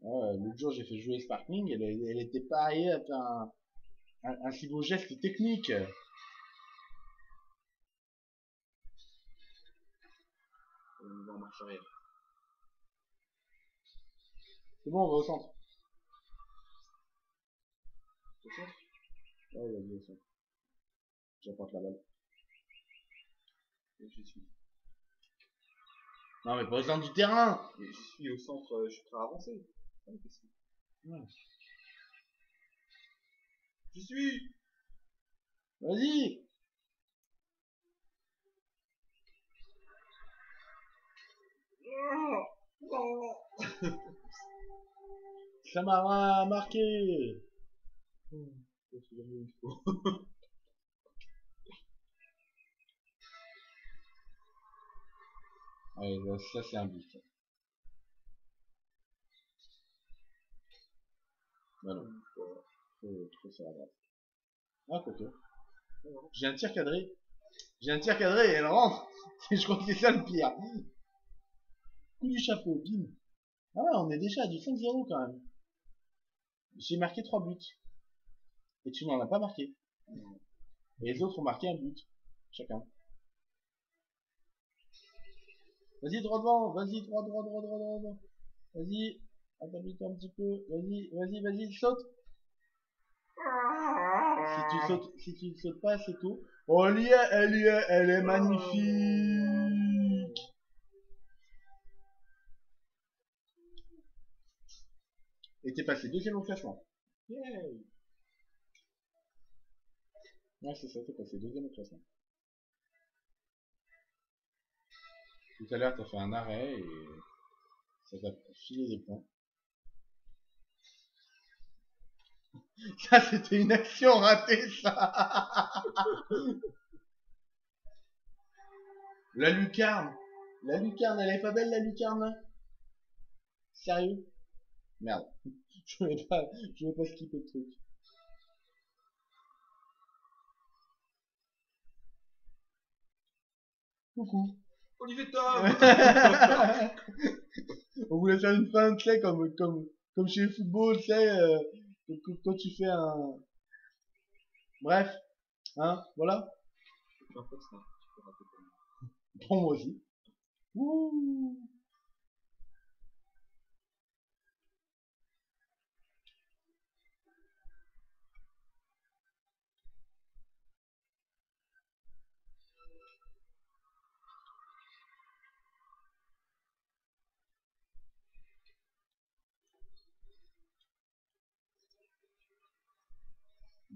Ouais, l'autre jour j'ai fait jouer Sparkling, elle était pas arrivée à faire un si beau geste technique. On va en marche arrière. C'est bon, on va au centre. Au centre? Ouais, vas-y, au centre. J'apporte la balle. Et j'y suis. Non, mais pas au centre du terrain. Et j'y suis au centre, je suis prêt à avancer. Ah, qu'est-ce que c'est? Ouais. J'y suis! Vas-y. Ça m'a marqué. Ouais, ça c'est un but. Voilà. Trop sur la droite. Ah, quoi que. J'ai un tir cadré. J'ai un tir cadré et elle rentre. Je crois que c'est ça le pire. Coup du chapeau, bim. Ah ouais, on est déjà à du 5-0 quand même. J'ai marqué 3 buts. Et tu n'en as pas marqué. Et les autres ont marqué un but. Chacun. Vas-y, droit devant. Vas-y, droit. Vas-y. Attablis-toi un petit peu. Vas-y, saute. Si tu ne sautes pas, c'est tout. Oh, elle est magnifique. Et t'es passé deuxième au classement. Yay! Ouais, c'est ça, t'es passé deuxième au classement. Tout à l'heure, t'as fait un arrêt et ça t'a filé des points. Ça, c'était une action ratée, ça. La lucarne. La lucarne, elle est pas belle, la lucarne, là? Sérieux? Merde. Je voulais pas skipper le truc. Coucou. Olivier Tom. On voulait faire une fin, tu sais, comme chez le football, tu sais, quand tu fais un... Bref, hein, voilà. Peu importe, c'est un petit peu raté pour moi. Pour moi aussi. Ouh.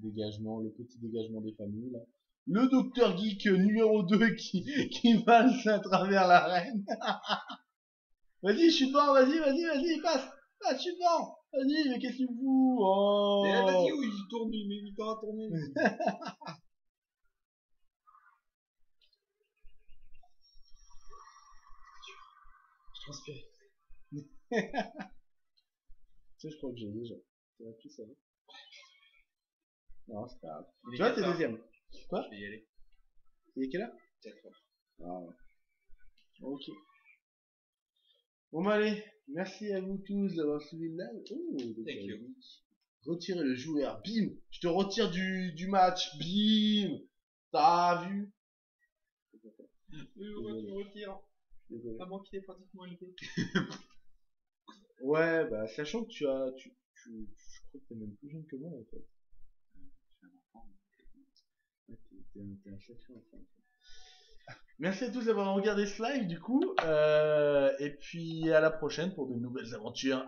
Dégagement, le petit dégagement des familles, là. Le docteur Geek numéro 2 qui valse à travers l'arène. Vas-y, je suis devant, vas-y, passe, je suis devant. Vas-y, mais qu'est-ce que tu fous? Oh. Mais vas-y, où il tourne, il met 8 ans à tourner. Je transpire. Tu sais, je crois que j'ai déjà. Tu vas plus savoir. Non, c'est pas grave. Il est Tu vois, 4 t'es heures. deuxième. Quoi? Je vais y aller. Il est quelle heure? 4 heures. Ah ouais. Ok. Bon, bah allez. Merci à vous tous d'avoir suivi le live. Oh, Thank you. Retirer le joueur. Bim. Je te retire du match. Bim. T'as vu? Tu me retires. Désolé. À moins qu'il est pratiquement élevé. Ouais, bah, sachant que je crois que t'es même plus jeune que moi, en fait. Je suis un enfant. Ouais, t'es un sacré enfant. Merci à tous d'avoir regardé ce live, du coup. Et puis, à la prochaine pour de nouvelles aventures.